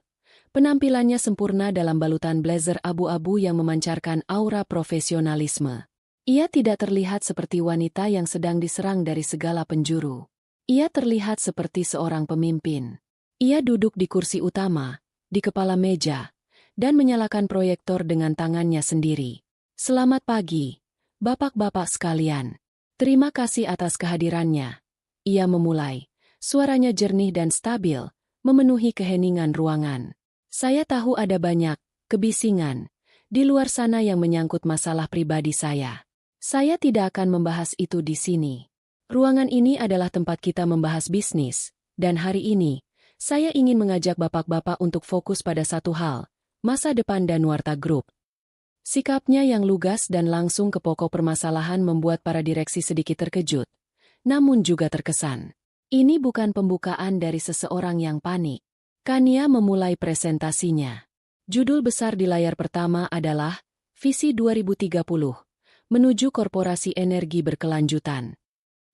Penampilannya sempurna dalam balutan blazer abu-abu yang memancarkan aura profesionalisme. Ia tidak terlihat seperti wanita yang sedang diserang dari segala penjuru. Ia terlihat seperti seorang pemimpin. Ia duduk di kursi utama, di kepala meja, dan menyalakan proyektor dengan tangannya sendiri. Selamat pagi, bapak-bapak sekalian. Terima kasih atas kehadirannya. Ia memulai. Suaranya jernih dan stabil, memenuhi keheningan ruangan. Saya tahu ada banyak kebisingan di luar sana yang menyangkut masalah pribadi saya. Saya tidak akan membahas itu di sini. Ruangan ini adalah tempat kita membahas bisnis, dan hari ini, saya ingin mengajak bapak-bapak untuk fokus pada satu hal, masa depan Danuarta Group. Sikapnya yang lugas dan langsung ke pokok permasalahan membuat para direksi sedikit terkejut, namun juga terkesan. Ini bukan pembukaan dari seseorang yang panik. Kania memulai presentasinya. Judul besar di layar pertama adalah Visi 2030, menuju korporasi energi berkelanjutan.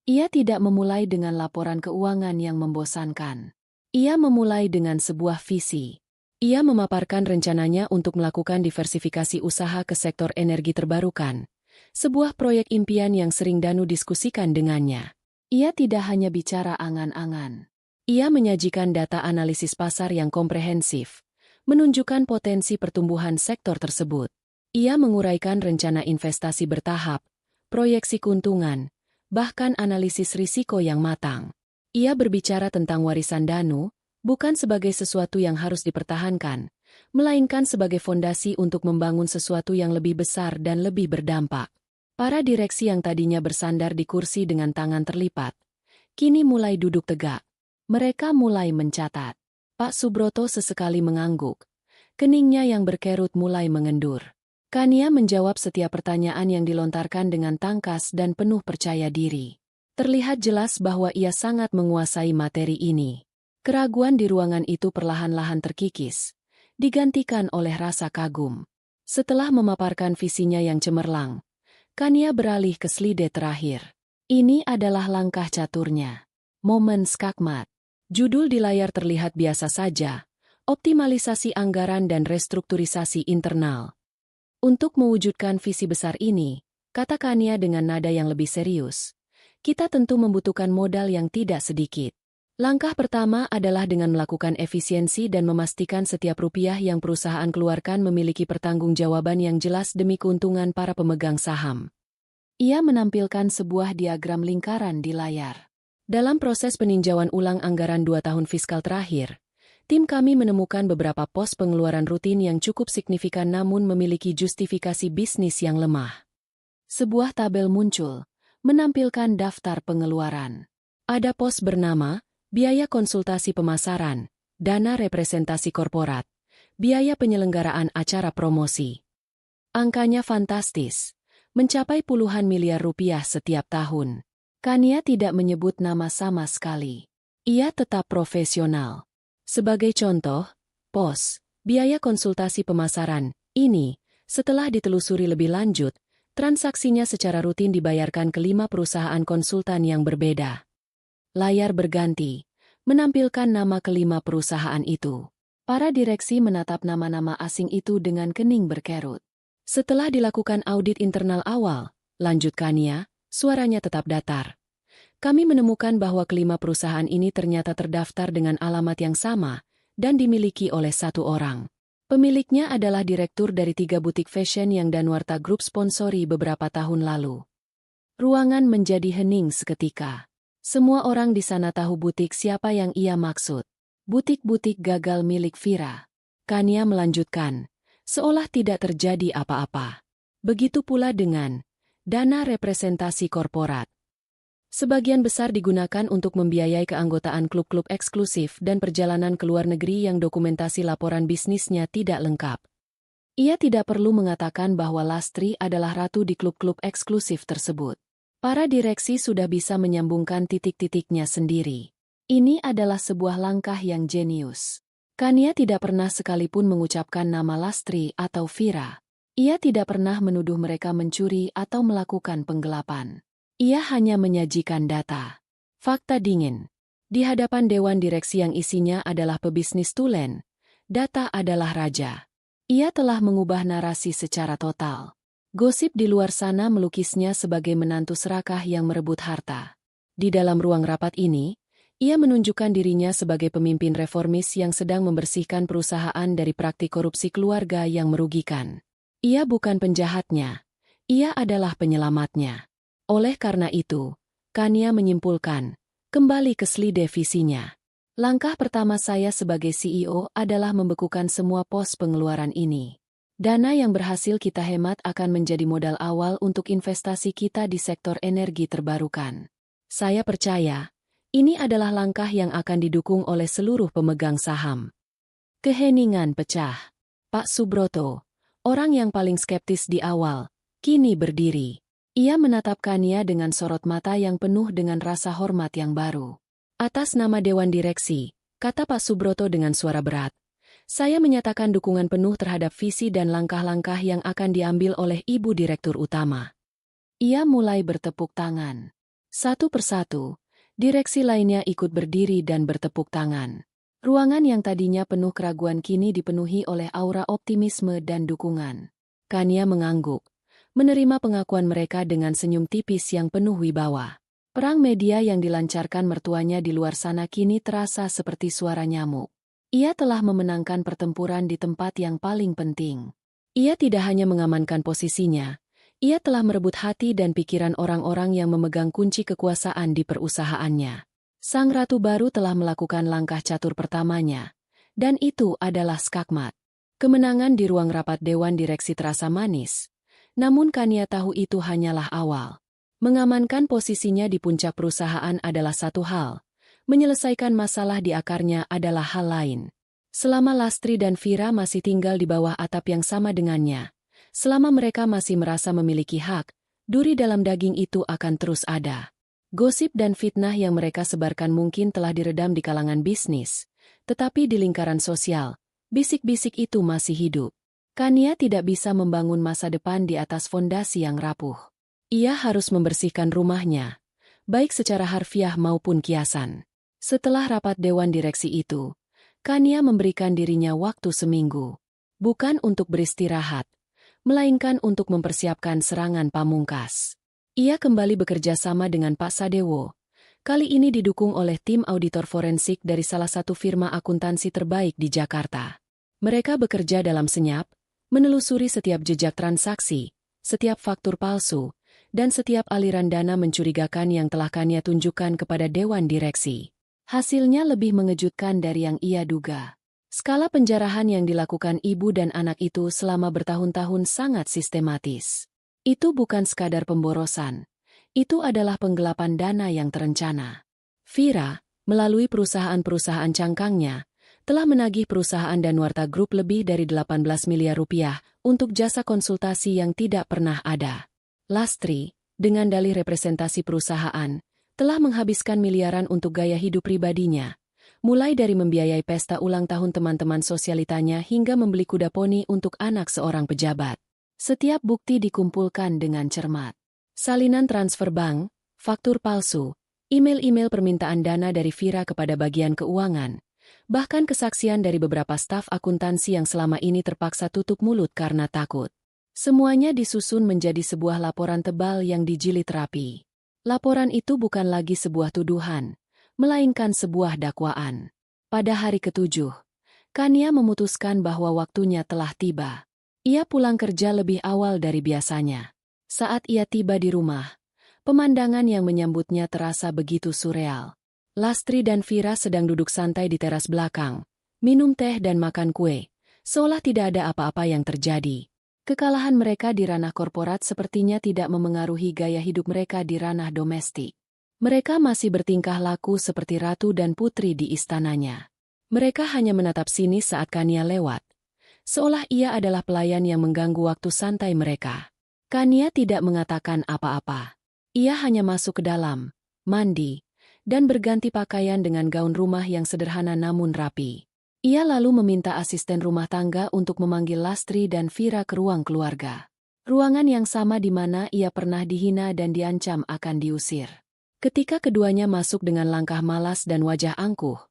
Ia tidak memulai dengan laporan keuangan yang membosankan. Ia memulai dengan sebuah visi. Ia memaparkan rencananya untuk melakukan diversifikasi usaha ke sektor energi terbarukan, sebuah proyek impian yang sering Danu diskusikan dengannya. Ia tidak hanya bicara angan-angan. Ia menyajikan data analisis pasar yang komprehensif, menunjukkan potensi pertumbuhan sektor tersebut. Ia menguraikan rencana investasi bertahap, proyeksi keuntungan, bahkan analisis risiko yang matang. Ia berbicara tentang warisan Danu, bukan sebagai sesuatu yang harus dipertahankan, melainkan sebagai fondasi untuk membangun sesuatu yang lebih besar dan lebih berdampak. Para direksi yang tadinya bersandar di kursi dengan tangan terlipat, kini mulai duduk tegak. Mereka mulai mencatat. Pak Subroto sesekali mengangguk. Keningnya yang berkerut mulai mengendur. Kania menjawab setiap pertanyaan yang dilontarkan dengan tangkas dan penuh percaya diri. Terlihat jelas bahwa ia sangat menguasai materi ini. Keraguan di ruangan itu perlahan-lahan terkikis, digantikan oleh rasa kagum. Setelah memaparkan visinya yang cemerlang, Kania beralih ke slide terakhir. Ini adalah langkah caturnya. Momen skakmat. Judul di layar terlihat biasa saja, optimalisasi anggaran dan restrukturisasi internal. Untuk mewujudkan visi besar ini, kata Kania dengan nada yang lebih serius, kita tentu membutuhkan modal yang tidak sedikit. Langkah pertama adalah dengan melakukan efisiensi dan memastikan setiap rupiah yang perusahaan keluarkan memiliki pertanggungjawaban yang jelas demi keuntungan para pemegang saham. Ia menampilkan sebuah diagram lingkaran di layar. Dalam proses peninjauan ulang anggaran 2 tahun fiskal terakhir, tim kami menemukan beberapa pos pengeluaran rutin yang cukup signifikan namun memiliki justifikasi bisnis yang lemah. Sebuah tabel muncul, menampilkan daftar pengeluaran. Ada pos bernama, biaya konsultasi pemasaran, dana representasi korporat, biaya penyelenggaraan acara promosi. Angkanya fantastis, mencapai puluhan miliar rupiah setiap tahun. Kania tidak menyebut nama sama sekali. Ia tetap profesional. Sebagai contoh, pos, biaya konsultasi pemasaran, ini, setelah ditelusuri lebih lanjut, transaksinya secara rutin dibayarkan ke 5 perusahaan konsultan yang berbeda. Layar berganti, menampilkan nama ke-5 perusahaan itu. Para direksi menatap nama-nama asing itu dengan kening berkerut. Setelah dilakukan audit internal awal, lanjut Kania, suaranya tetap datar. Kami menemukan bahwa ke-5 perusahaan ini ternyata terdaftar dengan alamat yang sama dan dimiliki oleh satu orang. Pemiliknya adalah direktur dari 3 butik fashion yang Danuarta Group sponsori beberapa tahun lalu. Ruangan menjadi hening seketika. Semua orang di sana tahu butik siapa yang ia maksud. Butik-butik gagal milik Vira. Kania melanjutkan, seolah tidak terjadi apa-apa. Begitu pula dengan dana representasi korporat. Sebagian besar digunakan untuk membiayai keanggotaan klub-klub eksklusif dan perjalanan ke luar negeri yang dokumentasi laporan bisnisnya tidak lengkap. Ia tidak perlu mengatakan bahwa Lastri adalah ratu di klub-klub eksklusif tersebut. Para direksi sudah bisa menyambungkan titik-titiknya sendiri. Ini adalah sebuah langkah yang jenius. Kania tidak pernah sekalipun mengucapkan nama Lastri atau Vira. Ia tidak pernah menuduh mereka mencuri atau melakukan penggelapan. Ia hanya menyajikan data. Fakta dingin. Di hadapan dewan direksi yang isinya adalah pebisnis tulen, data adalah raja. Ia telah mengubah narasi secara total. Gosip di luar sana melukisnya sebagai menantu serakah yang merebut harta. Di dalam ruang rapat ini, ia menunjukkan dirinya sebagai pemimpin reformis yang sedang membersihkan perusahaan dari praktik korupsi keluarga yang merugikan. Ia bukan penjahatnya, ia adalah penyelamatnya. Oleh karena itu, Kania menyimpulkan, kembali ke slide visinya. Langkah pertama saya sebagai CEO adalah membekukan semua pos pengeluaran ini. Dana yang berhasil kita hemat akan menjadi modal awal untuk investasi kita di sektor energi terbarukan. Saya percaya, ini adalah langkah yang akan didukung oleh seluruh pemegang saham. Keheningan pecah. Pak Subroto, orang yang paling skeptis di awal, kini berdiri. Ia menatap Kania dengan sorot mata yang penuh dengan rasa hormat yang baru. Atas nama Dewan Direksi, kata Pak Subroto dengan suara berat, saya menyatakan dukungan penuh terhadap visi dan langkah-langkah yang akan diambil oleh Ibu Direktur Utama. Ia mulai bertepuk tangan. Satu persatu, direksi lainnya ikut berdiri dan bertepuk tangan. Ruangan yang tadinya penuh keraguan kini dipenuhi oleh aura optimisme dan dukungan. Kania mengangguk, menerima pengakuan mereka dengan senyum tipis yang penuh wibawa. Perang media yang dilancarkan mertuanya di luar sana kini terasa seperti suara nyamuk. Ia telah memenangkan pertempuran di tempat yang paling penting. Ia tidak hanya mengamankan posisinya, ia telah merebut hati dan pikiran orang-orang yang memegang kunci kekuasaan di perusahaannya. Sang ratu baru telah melakukan langkah catur pertamanya, dan itu adalah skakmat. Kemenangan di ruang rapat Dewan Direksi terasa manis, namun Kania tahu itu hanyalah awal. Mengamankan posisinya di puncak perusahaan adalah satu hal, menyelesaikan masalah di akarnya adalah hal lain. Selama Lastri dan Vira masih tinggal di bawah atap yang sama dengannya, selama mereka masih merasa memiliki hak, duri dalam daging itu akan terus ada. Gosip dan fitnah yang mereka sebarkan mungkin telah diredam di kalangan bisnis, tetapi di lingkaran sosial, bisik-bisik itu masih hidup. Kania tidak bisa membangun masa depan di atas fondasi yang rapuh. Ia harus membersihkan rumahnya, baik secara harfiah maupun kiasan. Setelah rapat Dewan Direksi itu, Kania memberikan dirinya waktu seminggu. Bukan untuk beristirahat, melainkan untuk mempersiapkan serangan pamungkas. Ia kembali bekerja sama dengan Pak Sadewo. Kali ini didukung oleh tim auditor forensik dari salah satu firma akuntansi terbaik di Jakarta. Mereka bekerja dalam senyap, menelusuri setiap jejak transaksi, setiap faktur palsu, dan setiap aliran dana mencurigakan yang telah Kania tunjukkan kepada Dewan Direksi. Hasilnya lebih mengejutkan dari yang ia duga. Skala penjarahan yang dilakukan ibu dan anak itu selama bertahun-tahun sangat sistematis. Itu bukan sekadar pemborosan. Itu adalah penggelapan dana yang terencana. Vira, melalui perusahaan-perusahaan cangkangnya, telah menagih perusahaan Danuarta Group lebih dari 18 miliar rupiah untuk jasa konsultasi yang tidak pernah ada. Lastri, dengan dalih representasi perusahaan, telah menghabiskan miliaran untuk gaya hidup pribadinya, mulai dari membiayai pesta ulang tahun teman-teman sosialitanya hingga membeli kuda poni untuk anak seorang pejabat. Setiap bukti dikumpulkan dengan cermat. Salinan transfer bank, faktur palsu, email-email permintaan dana dari Vira kepada bagian keuangan, bahkan kesaksian dari beberapa staf akuntansi yang selama ini terpaksa tutup mulut karena takut. Semuanya disusun menjadi sebuah laporan tebal yang dijilid rapi. Laporan itu bukan lagi sebuah tuduhan, melainkan sebuah dakwaan. Pada hari ke-7, Kania memutuskan bahwa waktunya telah tiba. Ia pulang kerja lebih awal dari biasanya. Saat ia tiba di rumah, pemandangan yang menyambutnya terasa begitu surreal. Lastri dan Vira sedang duduk santai di teras belakang, minum teh dan makan kue, seolah tidak ada apa-apa yang terjadi. Kekalahan mereka di ranah korporat sepertinya tidak memengaruhi gaya hidup mereka di ranah domestik. Mereka masih bertingkah laku seperti ratu dan putri di istananya. Mereka hanya menatap sinis saat Kania lewat, seolah ia adalah pelayan yang mengganggu waktu santai mereka. Kania tidak mengatakan apa-apa. Ia hanya masuk ke dalam, mandi, dan berganti pakaian dengan gaun rumah yang sederhana namun rapi. Ia lalu meminta asisten rumah tangga untuk memanggil Lastri dan Vira ke ruang keluarga. Ruangan yang sama di mana ia pernah dihina dan diancam akan diusir. Ketika keduanya masuk dengan langkah malas dan wajah angkuh,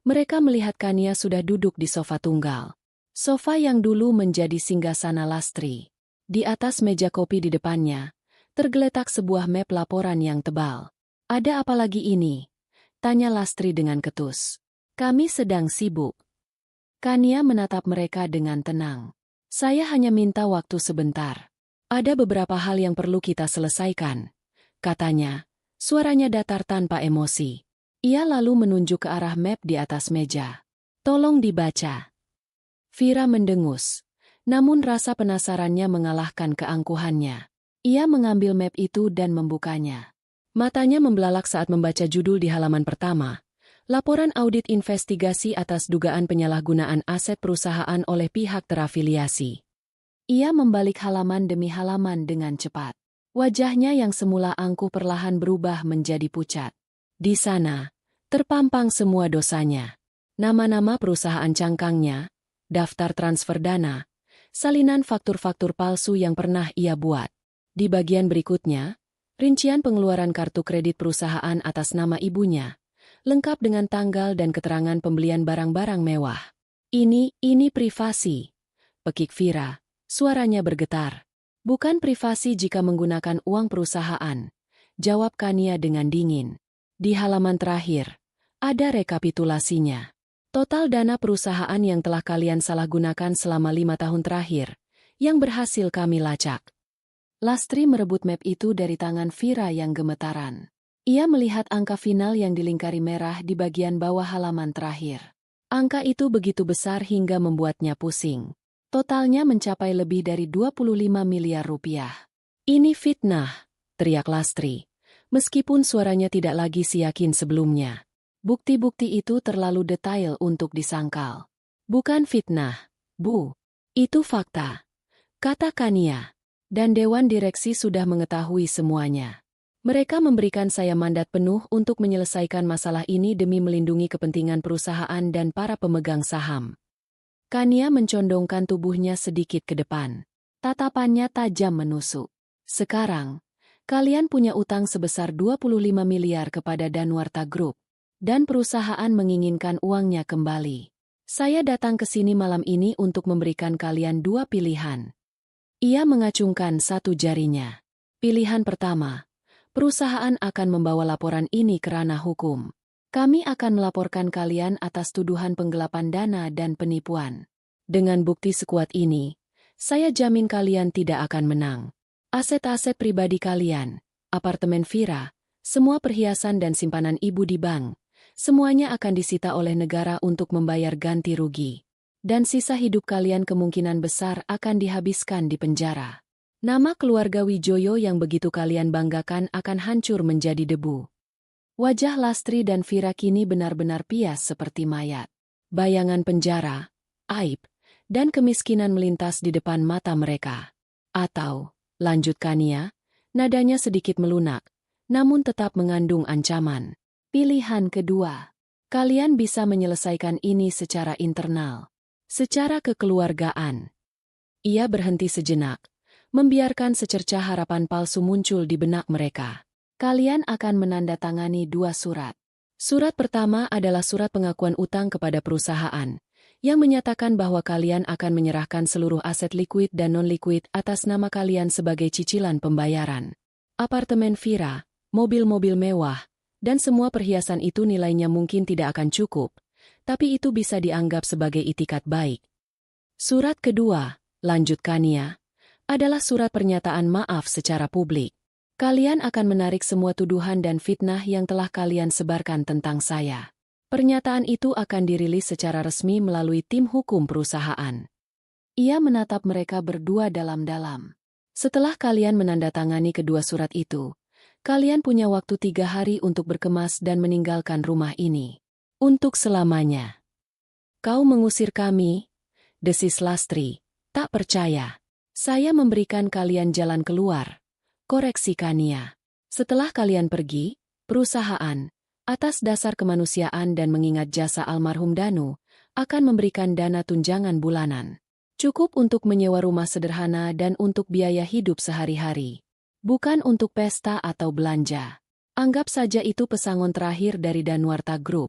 mereka melihat Kania sudah duduk di sofa tunggal. Sofa yang dulu menjadi singgasana Lastri. Di atas meja kopi di depannya, tergeletak sebuah map laporan yang tebal. "Ada apa lagi ini?" tanya Lastri dengan ketus. "Kami sedang sibuk." Kania menatap mereka dengan tenang. "Saya hanya minta waktu sebentar. Ada beberapa hal yang perlu kita selesaikan," katanya. Suaranya datar tanpa emosi. Ia lalu menunjuk ke arah map di atas meja. "Tolong dibaca." Vira mendengus, namun rasa penasarannya mengalahkan keangkuhannya. Ia mengambil map itu dan membukanya. Matanya membelalak saat membaca judul di halaman pertama. Laporan audit investigasi atas dugaan penyalahgunaan aset perusahaan oleh pihak terafiliasi. Ia membalik halaman demi halaman dengan cepat. Wajahnya yang semula angkuh perlahan berubah menjadi pucat. Di sana, terpampang semua dosanya. Nama-nama perusahaan cangkangnya, daftar transfer dana, salinan faktur-faktur palsu yang pernah ia buat. Di bagian berikutnya, rincian pengeluaran kartu kredit perusahaan atas nama ibunya, lengkap dengan tanggal dan keterangan pembelian barang-barang mewah. Ini privasi," pekik Vira, suaranya bergetar. "Bukan privasi jika menggunakan uang perusahaan," jawab Kania dengan dingin. Di halaman terakhir, ada rekapitulasinya. Total dana perusahaan yang telah kalian salah gunakan selama 5 tahun terakhir, yang berhasil kami lacak. Lastri merebut map itu dari tangan Vira yang gemetaran. Ia melihat angka final yang dilingkari merah di bagian bawah halaman terakhir. Angka itu begitu besar hingga membuatnya pusing. Totalnya mencapai lebih dari 25 miliar rupiah. "Ini fitnah," teriak Lastri, meskipun suaranya tidak lagi seyakin sebelumnya. "Bukti-bukti itu terlalu detail untuk disangkal." "Bukan fitnah, Bu. Itu fakta," kata Kania. "Dan Dewan Direksi sudah mengetahui semuanya. Mereka memberikan saya mandat penuh untuk menyelesaikan masalah ini demi melindungi kepentingan perusahaan dan para pemegang saham." Kania mencondongkan tubuhnya sedikit ke depan. Tatapannya tajam menusuk. "Sekarang, kalian punya utang sebesar 25 miliar kepada Danuarta Group, dan perusahaan menginginkan uangnya kembali. Saya datang ke sini malam ini untuk memberikan kalian 2 pilihan." Ia mengacungkan satu jarinya. "Pilihan pertama, perusahaan akan membawa laporan ini ke ranah hukum. Kami akan melaporkan kalian atas tuduhan penggelapan dana dan penipuan. Dengan bukti sekuat ini, saya jamin kalian tidak akan menang. Aset-aset pribadi kalian, apartemen Vira, semua perhiasan dan simpanan ibu di bank, semuanya akan disita oleh negara untuk membayar ganti rugi. Dan sisa hidup kalian kemungkinan besar akan dihabiskan di penjara. Nama keluarga Wijoyo yang begitu kalian banggakan akan hancur menjadi debu." Wajah Lastri dan Vira kini benar-benar pias seperti mayat. Bayangan penjara, aib, dan kemiskinan melintas di depan mata mereka. "Atau," lanjut Kania, nadanya sedikit melunak, namun tetap mengandung ancaman. "Pilihan kedua, kalian bisa menyelesaikan ini secara internal, secara kekeluargaan." Ia berhenti sejenak, membiarkan secercah harapan palsu muncul di benak mereka. "Kalian akan menandatangani 2 surat. Surat pertama adalah surat pengakuan utang kepada perusahaan, yang menyatakan bahwa kalian akan menyerahkan seluruh aset likuid dan non-likuid atas nama kalian sebagai cicilan pembayaran. Apartemen Vira, mobil-mobil mewah, dan semua perhiasan itu nilainya mungkin tidak akan cukup, tapi itu bisa dianggap sebagai itikat baik. Surat kedua," lanjut Kania, "adalah surat pernyataan maaf secara publik. Kalian akan menarik semua tuduhan dan fitnah yang telah kalian sebarkan tentang saya. Pernyataan itu akan dirilis secara resmi melalui tim hukum perusahaan." Ia menatap mereka berdua dalam-dalam. "Setelah kalian menandatangani kedua surat itu, kalian punya waktu 3 hari untuk berkemas dan meninggalkan rumah ini. Untuk selamanya." "Kau mengusir kami?" desis Lastri. "Tak percaya. Saya memberikan kalian jalan keluar," koreksi Kania. "Setelah kalian pergi, perusahaan, atas dasar kemanusiaan dan mengingat jasa almarhum Danu, akan memberikan dana tunjangan bulanan. Cukup untuk menyewa rumah sederhana dan untuk biaya hidup sehari-hari. Bukan untuk pesta atau belanja. Anggap saja itu pesangon terakhir dari Danuarta Group.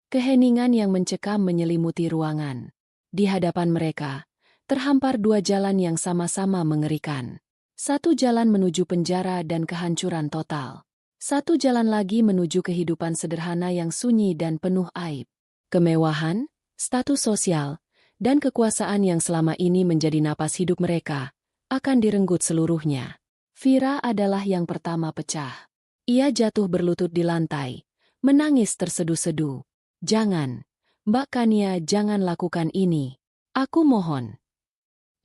Keheningan yang mencekam menyelimuti ruangan. Di hadapan mereka, terhampar dua jalan yang sama-sama mengerikan. Satu jalan menuju penjara dan kehancuran total. Satu jalan lagi menuju kehidupan sederhana yang sunyi dan penuh aib. Kemewahan, status sosial, dan kekuasaan yang selama ini menjadi napas hidup mereka, akan direnggut seluruhnya. Vira adalah yang pertama pecah. Ia jatuh berlutut di lantai, menangis tersedu-sedu. "Jangan, Mbak Kania, jangan lakukan ini. Aku mohon."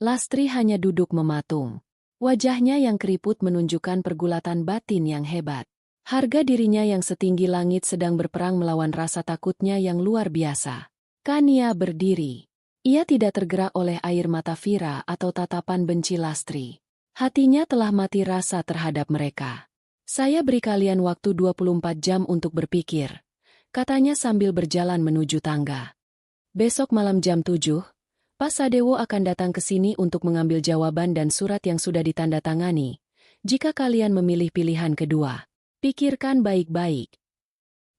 Lastri hanya duduk mematung. Wajahnya yang keriput menunjukkan pergulatan batin yang hebat. Harga dirinya yang setinggi langit sedang berperang melawan rasa takutnya yang luar biasa. Kania berdiri. Ia tidak tergerak oleh air mata Vira atau tatapan benci Lastri. Hatinya telah mati rasa terhadap mereka. "Saya beri kalian waktu 24 jam untuk berpikir," katanya sambil berjalan menuju tangga. "Besok malam jam 7, Pak Sadewo akan datang ke sini untuk mengambil jawaban dan surat yang sudah ditandatangani. Jika kalian memilih pilihan kedua, pikirkan baik-baik."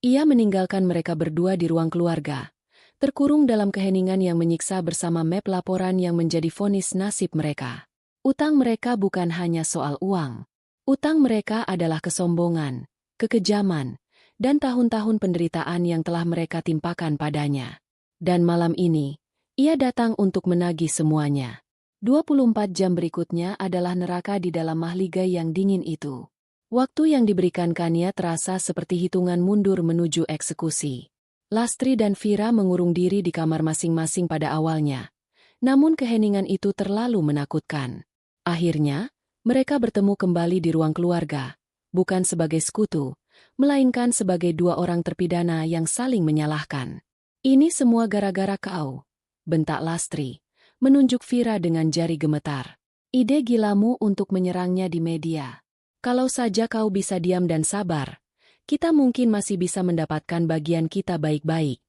Ia meninggalkan mereka berdua di ruang keluarga, terkurung dalam keheningan yang menyiksa bersama map laporan yang menjadi vonis nasib mereka. Utang mereka bukan hanya soal uang. Utang mereka adalah kesombongan, kekejaman, dan tahun-tahun penderitaan yang telah mereka timpakan padanya. Dan malam ini, ia datang untuk menagih semuanya. 24 jam berikutnya adalah neraka di dalam mahligai yang dingin itu. Waktu yang diberikan Kania terasa seperti hitungan mundur menuju eksekusi. Lastri dan Vira mengurung diri di kamar masing-masing pada awalnya. Namun keheningan itu terlalu menakutkan. Akhirnya, mereka bertemu kembali di ruang keluarga, bukan sebagai sekutu, melainkan sebagai dua orang terpidana yang saling menyalahkan. "Ini semua gara-gara kau," bentak Lastri, menunjuk Vira dengan jari gemetar. "Ide gilamu untuk menyerangnya di media. Kalau saja kau bisa diam dan sabar, kita mungkin masih bisa mendapatkan bagian kita baik-baik."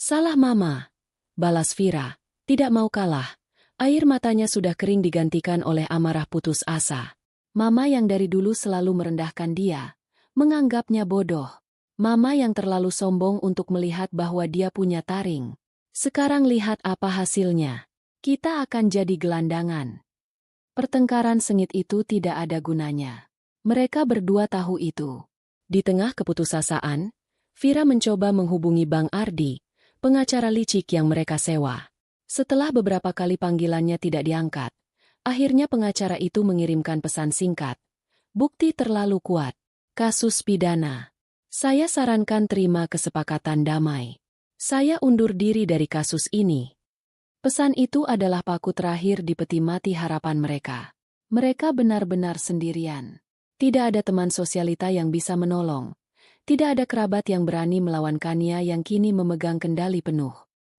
"Salah Mama," balas Vira, tidak mau kalah. Air matanya sudah kering digantikan oleh amarah putus asa. Mama yang dari dulu selalu merendahkan dia, menganggapnya bodoh. Mama yang terlalu sombong untuk melihat bahwa dia punya taring. Sekarang lihat apa hasilnya. Kita akan jadi gelandangan. Pertengkaran sengit itu tidak ada gunanya. Mereka berdua tahu itu. Di tengah keputusasaan, Vira mencoba menghubungi Bang Ardi, pengacara licik yang mereka sewa. Setelah beberapa kali panggilannya tidak diangkat, akhirnya pengacara itu mengirimkan pesan singkat. "Bukti terlalu kuat. Kasus pidana. Saya sarankan terima kesepakatan damai. Saya undur diri dari kasus ini." Pesan itu adalah paku terakhir di peti mati harapan mereka. Mereka benar-benar sendirian. Tidak ada teman sosialita yang bisa menolong. Tidak ada kerabat yang berani melawan Kania yang kini memegang kendali penuh.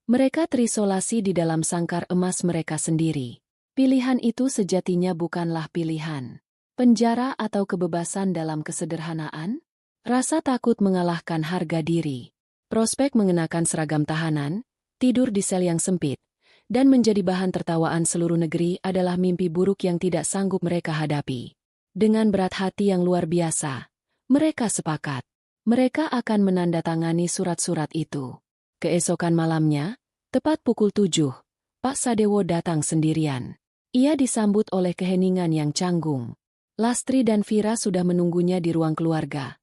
Mereka terisolasi di dalam sangkar emas mereka sendiri. Pilihan itu sejatinya bukanlah pilihan. Penjara atau kebebasan dalam kesederhanaan? Rasa takut mengalahkan harga diri. Prospek mengenakan seragam tahanan, tidur di sel yang sempit, dan menjadi bahan tertawaan seluruh negeri adalah mimpi buruk yang tidak sanggup mereka hadapi. Dengan berat hati yang luar biasa, mereka sepakat. Mereka akan menandatangani surat-surat itu. Keesokan malamnya, tepat pukul 7, Pak Sadewo datang sendirian. Ia disambut oleh keheningan yang canggung. Lastri dan Vira sudah menunggunya di ruang keluarga.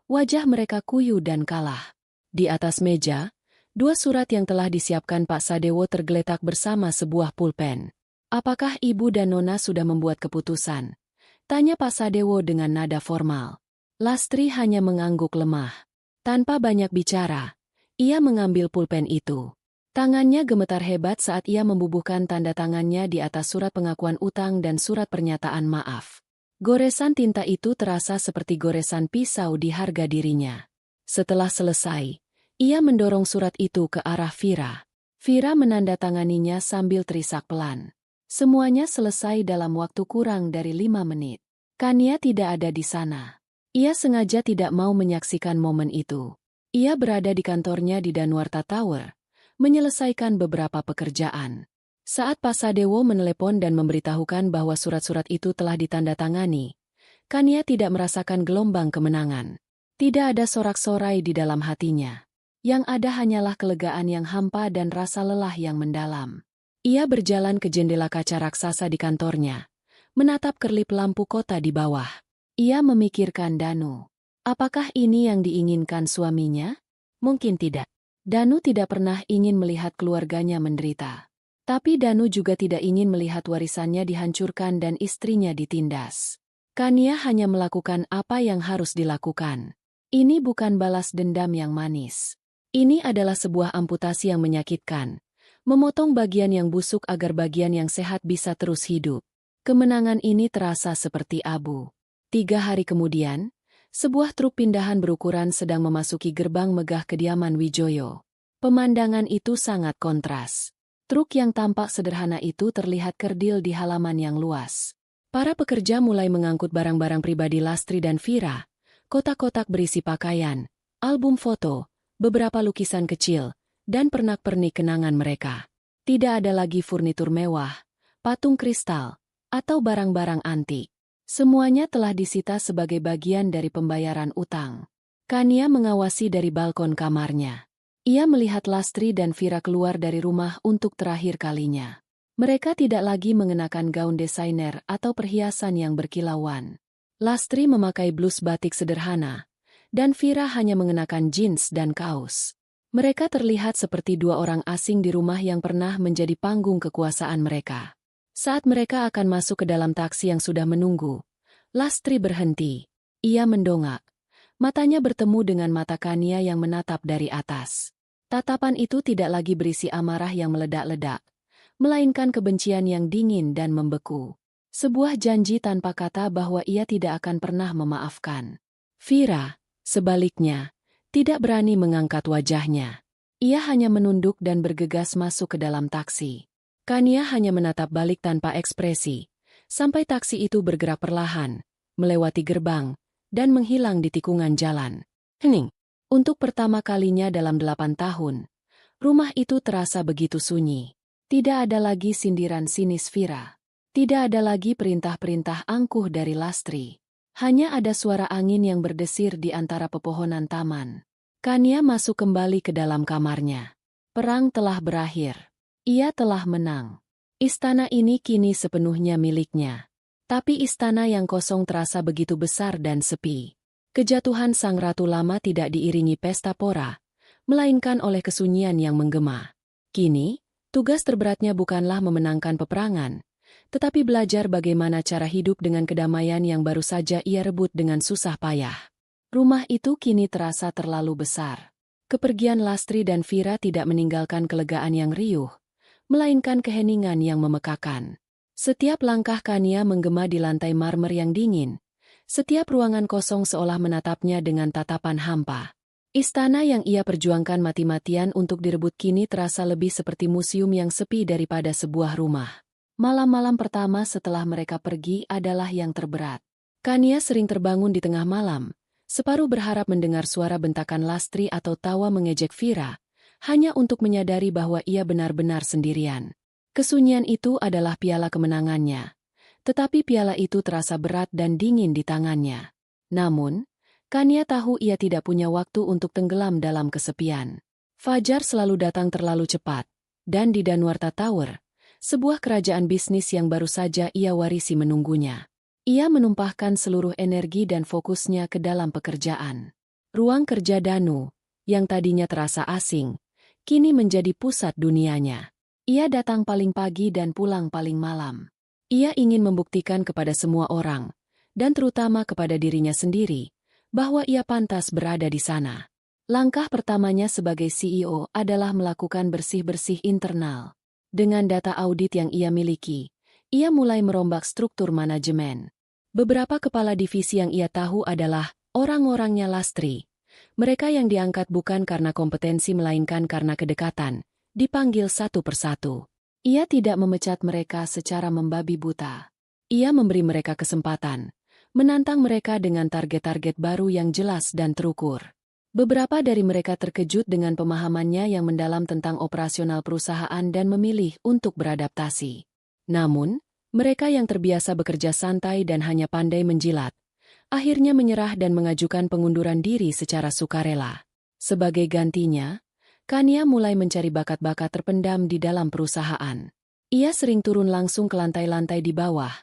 Wajah mereka kuyu dan kalah. Di atas meja, dua surat yang telah disiapkan Pak Sadewo tergeletak bersama sebuah pulpen. "Apakah Ibu dan Nona sudah membuat keputusan?" tanya Pak Sadewo dengan nada formal. Lastri hanya mengangguk lemah. Tanpa banyak bicara, ia mengambil pulpen itu. Tangannya gemetar hebat saat ia membubuhkan tanda tangannya di atas surat pengakuan utang dan surat pernyataan maaf. Goresan tinta itu terasa seperti goresan pisau di harga dirinya. Setelah selesai, ia mendorong surat itu ke arah Vira. Vira menandatanganinya sambil terisak pelan. Semuanya selesai dalam waktu kurang dari 5 menit. Kania tidak ada di sana. Ia sengaja tidak mau menyaksikan momen itu. Ia berada di kantornya di Danuarta Tower, menyelesaikan beberapa pekerjaan. Saat Pak Sadewo menelepon dan memberitahukan bahwa surat-surat itu telah ditandatangani, Kania tidak merasakan gelombang kemenangan. Tidak ada sorak-sorai di dalam hatinya. Yang ada hanyalah kelegaan yang hampa dan rasa lelah yang mendalam. Ia berjalan ke jendela kaca raksasa di kantornya, menatap kerlip lampu kota di bawah. Ia memikirkan Danu. Apakah ini yang diinginkan suaminya? Mungkin tidak. Danu tidak pernah ingin melihat keluarganya menderita. Tapi Danu juga tidak ingin melihat warisannya dihancurkan dan istrinya ditindas. Kania hanya melakukan apa yang harus dilakukan. Ini bukan balas dendam yang manis. Ini adalah sebuah amputasi yang menyakitkan. Memotong bagian yang busuk agar bagian yang sehat bisa terus hidup. Kemenangan ini terasa seperti abu. 3 hari kemudian, sebuah truk pindahan berukuran sedang memasuki gerbang megah kediaman Wijoyo. Pemandangan itu sangat kontras. Truk yang tampak sederhana itu terlihat kerdil di halaman yang luas. Para pekerja mulai mengangkut barang-barang pribadi Lastri dan Vira, kotak-kotak berisi pakaian, album foto, beberapa lukisan kecil, dan pernak-pernik kenangan mereka. Tidak ada lagi furnitur mewah, patung kristal, atau barang-barang antik. Semuanya telah disita sebagai bagian dari pembayaran utang. Kania mengawasi dari balkon kamarnya. Ia melihat Lastri dan Vira keluar dari rumah untuk terakhir kalinya. Mereka tidak lagi mengenakan gaun desainer atau perhiasan yang berkilauan. Lastri memakai blus batik sederhana, dan Vira hanya mengenakan jeans dan kaos. Mereka terlihat seperti 2 orang asing di rumah yang pernah menjadi panggung kekuasaan mereka. Saat mereka akan masuk ke dalam taksi yang sudah menunggu, Lastri berhenti. Ia mendongak. Matanya bertemu dengan mata Kania yang menatap dari atas. Tatapan itu tidak lagi berisi amarah yang meledak-ledak, melainkan kebencian yang dingin dan membeku. Sebuah janji tanpa kata bahwa ia tidak akan pernah memaafkan. Vira, sebaliknya, tidak berani mengangkat wajahnya. Ia hanya menunduk dan bergegas masuk ke dalam taksi. Kania hanya menatap balik tanpa ekspresi, sampai taksi itu bergerak perlahan, melewati gerbang, dan menghilang di tikungan jalan. Hening. Untuk pertama kalinya dalam 8 tahun, rumah itu terasa begitu sunyi. Tidak ada lagi sindiran sinis Vira. Tidak ada lagi perintah-perintah angkuh dari Lastri. Hanya ada suara angin yang berdesir di antara pepohonan taman. Kania masuk kembali ke dalam kamarnya. Perang telah berakhir. Ia telah menang. Istana ini kini sepenuhnya miliknya. Tapi istana yang kosong terasa begitu besar dan sepi. Kejatuhan sang ratu lama tidak diiringi pesta pora, melainkan oleh kesunyian yang menggema. Kini, tugas terberatnya bukanlah memenangkan peperangan, tetapi belajar bagaimana cara hidup dengan kedamaian yang baru saja ia rebut dengan susah payah. Rumah itu kini terasa terlalu besar. Kepergian Lastri dan Vira tidak meninggalkan kelegaan yang riuh, melainkan keheningan yang memekakan. Setiap langkah Kania menggema di lantai marmer yang dingin. Setiap ruangan kosong seolah menatapnya dengan tatapan hampa. Istana yang ia perjuangkan mati-matian untuk direbut kini terasa lebih seperti museum yang sepi daripada sebuah rumah. Malam-malam pertama setelah mereka pergi adalah yang terberat. Kania sering terbangun di tengah malam, separuh berharap mendengar suara bentakan Lastri atau tawa mengejek Vira, hanya untuk menyadari bahwa ia benar-benar sendirian. Kesunyian itu adalah piala kemenangannya, tetapi piala itu terasa berat dan dingin di tangannya. Namun, Kania tahu ia tidak punya waktu untuk tenggelam dalam kesepian. Fajar selalu datang terlalu cepat, dan di Danuarta Tower, sebuah kerajaan bisnis yang baru saja ia warisi menunggunya. Ia menumpahkan seluruh energi dan fokusnya ke dalam pekerjaan. Ruang kerja Danu, yang tadinya terasa asing, kini menjadi pusat dunianya. Ia datang paling pagi dan pulang paling malam. Ia ingin membuktikan kepada semua orang, dan terutama kepada dirinya sendiri, bahwa ia pantas berada di sana. Langkah pertamanya sebagai CEO adalah melakukan bersih-bersih internal. Dengan data audit yang ia miliki, ia mulai merombak struktur manajemen. Beberapa kepala divisi yang ia tahu adalah orang-orangnya Lastri. Mereka yang diangkat bukan karena kompetensi melainkan karena kedekatan, dipanggil satu persatu. Ia tidak memecat mereka secara membabi buta. Ia memberi mereka kesempatan, menantang mereka dengan target-target baru yang jelas dan terukur. Beberapa dari mereka terkejut dengan pemahamannya yang mendalam tentang operasional perusahaan dan memilih untuk beradaptasi. Namun, mereka yang terbiasa bekerja santai dan hanya pandai menjilat, akhirnya menyerah dan mengajukan pengunduran diri secara sukarela. Sebagai gantinya, Kania mulai mencari bakat-bakat terpendam di dalam perusahaan. Ia sering turun langsung ke lantai-lantai di bawah,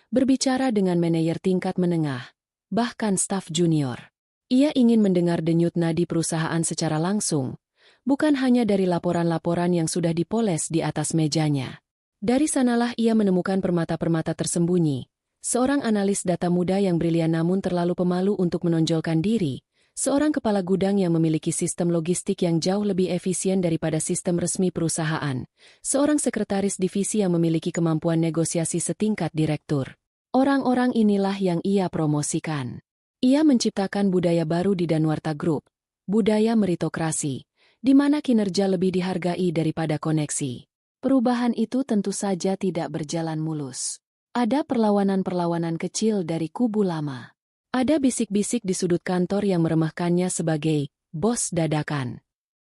berbicara dengan manajer tingkat menengah, bahkan staf junior. Ia ingin mendengar denyut nadi perusahaan secara langsung, bukan hanya dari laporan-laporan yang sudah dipoles di atas mejanya. Dari sanalah ia menemukan permata-permata tersembunyi, seorang analis data muda yang brilian namun terlalu pemalu untuk menonjolkan diri, seorang kepala gudang yang memiliki sistem logistik yang jauh lebih efisien daripada sistem resmi perusahaan, seorang sekretaris divisi yang memiliki kemampuan negosiasi setingkat direktur. Orang-orang inilah yang ia promosikan. Ia menciptakan budaya baru di Danuarta Group, budaya meritokrasi, di mana kinerja lebih dihargai daripada koneksi. Perubahan itu tentu saja tidak berjalan mulus. Ada perlawanan-perlawanan kecil dari kubu lama. Ada bisik-bisik di sudut kantor yang meremehkannya sebagai bos dadakan.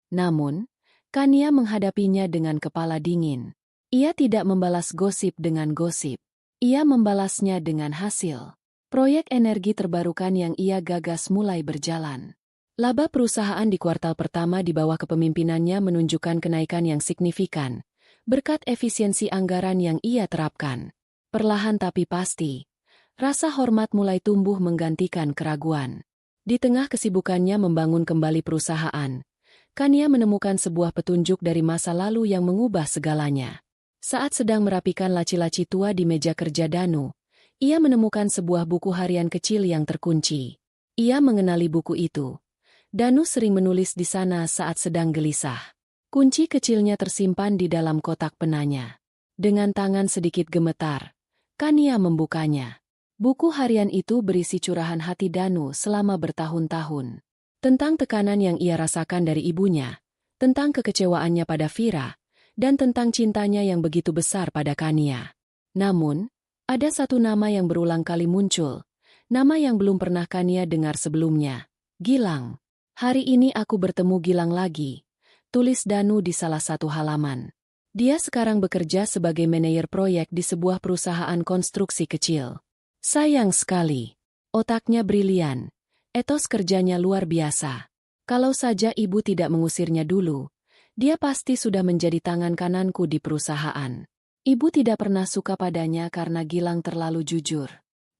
Namun, Kania menghadapinya dengan kepala dingin. Ia tidak membalas gosip dengan gosip. Ia membalasnya dengan hasil. Proyek energi terbarukan yang ia gagas mulai berjalan. Laba perusahaan di kuartal pertama di bawah kepemimpinannya menunjukkan kenaikan yang signifikan, berkat efisiensi anggaran yang ia terapkan. Perlahan tapi pasti, rasa hormat mulai tumbuh menggantikan keraguan. Di tengah kesibukannya membangun kembali perusahaan, Kania menemukan sebuah petunjuk dari masa lalu yang mengubah segalanya. Saat sedang merapikan laci-laci tua di meja kerja Danu, ia menemukan sebuah buku harian kecil yang terkunci. Ia mengenali buku itu. Danu sering menulis di sana saat sedang gelisah. Kunci kecilnya tersimpan di dalam kotak penanya. Dengan tangan sedikit gemetar, Kania membukanya. Buku harian itu berisi curahan hati Danu selama bertahun-tahun. Tentang tekanan yang ia rasakan dari ibunya, tentang kekecewaannya pada Vira, dan tentang cintanya yang begitu besar pada Kania. Namun, ada satu nama yang berulang kali muncul, nama yang belum pernah Kania dengar sebelumnya. Gilang. Hari ini aku bertemu Gilang lagi, tulis Danu di salah satu halaman. Dia sekarang bekerja sebagai manajer proyek di sebuah perusahaan konstruksi kecil. Sayang sekali. Otaknya brilian. Etos kerjanya luar biasa. Kalau saja ibu tidak mengusirnya dulu, dia pasti sudah menjadi tangan kananku di perusahaan. Ibu tidak pernah suka padanya karena Gilang terlalu jujur.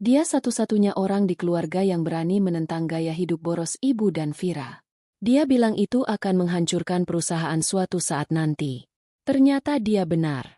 Dia satu-satunya orang di keluarga yang berani menentang gaya hidup boros ibu dan Vira. Dia bilang itu akan menghancurkan perusahaan suatu saat nanti. Ternyata dia benar.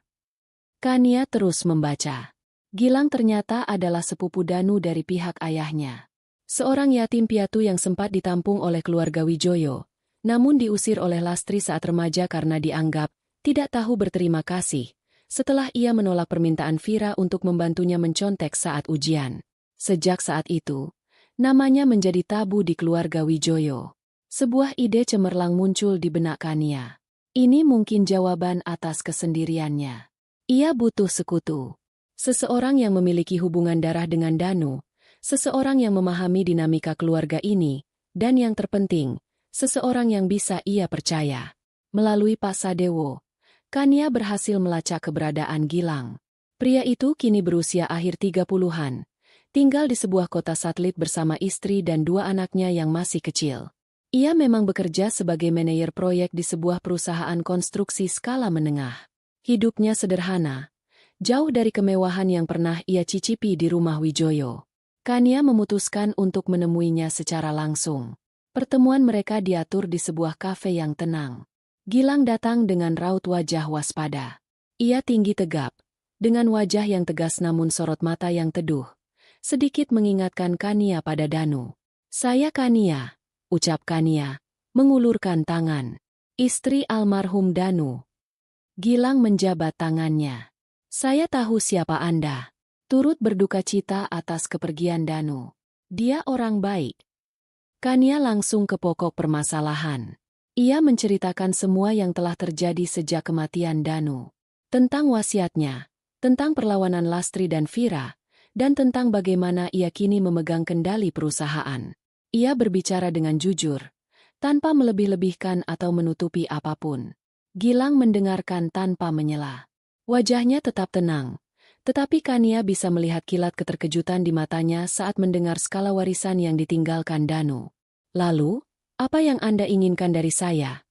Kania terus membaca. Gilang ternyata adalah sepupu Danu dari pihak ayahnya. Seorang yatim piatu yang sempat ditampung oleh keluarga Wijoyo, namun diusir oleh Lastri saat remaja karena dianggap tidak tahu berterima kasih, setelah ia menolak permintaan Vira untuk membantunya mencontek saat ujian. Sejak saat itu, namanya menjadi tabu di keluarga Wijoyo. Sebuah ide cemerlang muncul di benak Kania. Ini mungkin jawaban atas kesendiriannya. Ia butuh sekutu. Seseorang yang memiliki hubungan darah dengan Danu, seseorang yang memahami dinamika keluarga ini, dan yang terpenting, seseorang yang bisa ia percaya. Melalui Pak Sadewo, Kania berhasil melacak keberadaan Gilang. Pria itu kini berusia akhir 30-an, tinggal di sebuah kota satelit bersama istri dan dua anaknya yang masih kecil. Ia memang bekerja sebagai manajer proyek di sebuah perusahaan konstruksi skala menengah. Hidupnya sederhana, jauh dari kemewahan yang pernah ia cicipi di rumah Wijoyo. Kania memutuskan untuk menemuinya secara langsung. Pertemuan mereka diatur di sebuah kafe yang tenang. Gilang datang dengan raut wajah waspada. Ia tinggi tegap, dengan wajah yang tegas namun sorot mata yang teduh, sedikit mengingatkan Kania pada Danu. Saya Kania, ucap Kania, mengulurkan tangan. Istri almarhum Danu. Gilang menjabat tangannya. Saya tahu siapa Anda. Turut berduka cita atas kepergian Danu. Dia orang baik. Kania langsung ke pokok permasalahan. Ia menceritakan semua yang telah terjadi sejak kematian Danu. Tentang wasiatnya, tentang perlawanan Lastri dan Vira, dan tentang bagaimana ia kini memegang kendali perusahaan. Ia berbicara dengan jujur, tanpa melebih-lebihkan atau menutupi apapun. Gilang mendengarkan tanpa menyela. Wajahnya tetap tenang, Tetapi Kania bisa melihat kilat keterkejutan di matanya saat mendengar skala warisan yang ditinggalkan Danu. Lalu, apa yang Anda inginkan dari saya?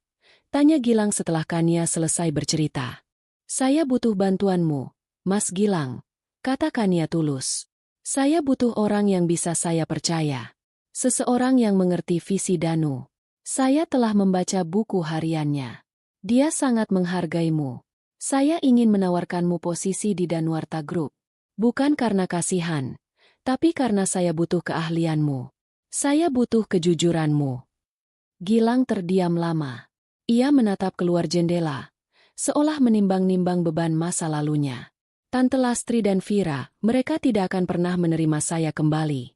Tanya Gilang setelah Kania selesai bercerita. Saya butuh bantuanmu, Mas Gilang, kata Kania tulus. Saya butuh orang yang bisa saya percaya. Seseorang yang mengerti visi Danu. Saya telah membaca buku hariannya. Dia sangat menghargaimu. Saya ingin menawarkanmu posisi di Danuarta Group. Bukan karena kasihan, tapi karena saya butuh keahlianmu. Saya butuh kejujuranmu. Gilang terdiam lama. Ia menatap keluar jendela, seolah menimbang-nimbang beban masa lalunya. Tante Lastri dan Vira, mereka tidak akan pernah menerima saya kembali.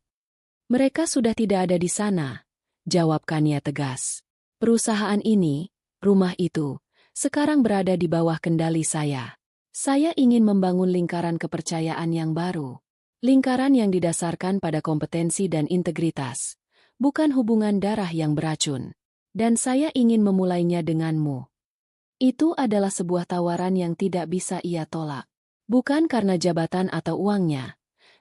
Mereka sudah tidak ada di sana, jawab Kania tegas. Perusahaan ini, rumah itu, sekarang berada di bawah kendali saya. Saya ingin membangun lingkaran kepercayaan yang baru. Lingkaran yang didasarkan pada kompetensi dan integritas, bukan hubungan darah yang beracun. Dan saya ingin memulainya denganmu. Itu adalah sebuah tawaran yang tidak bisa ia tolak. Bukan karena jabatan atau uangnya,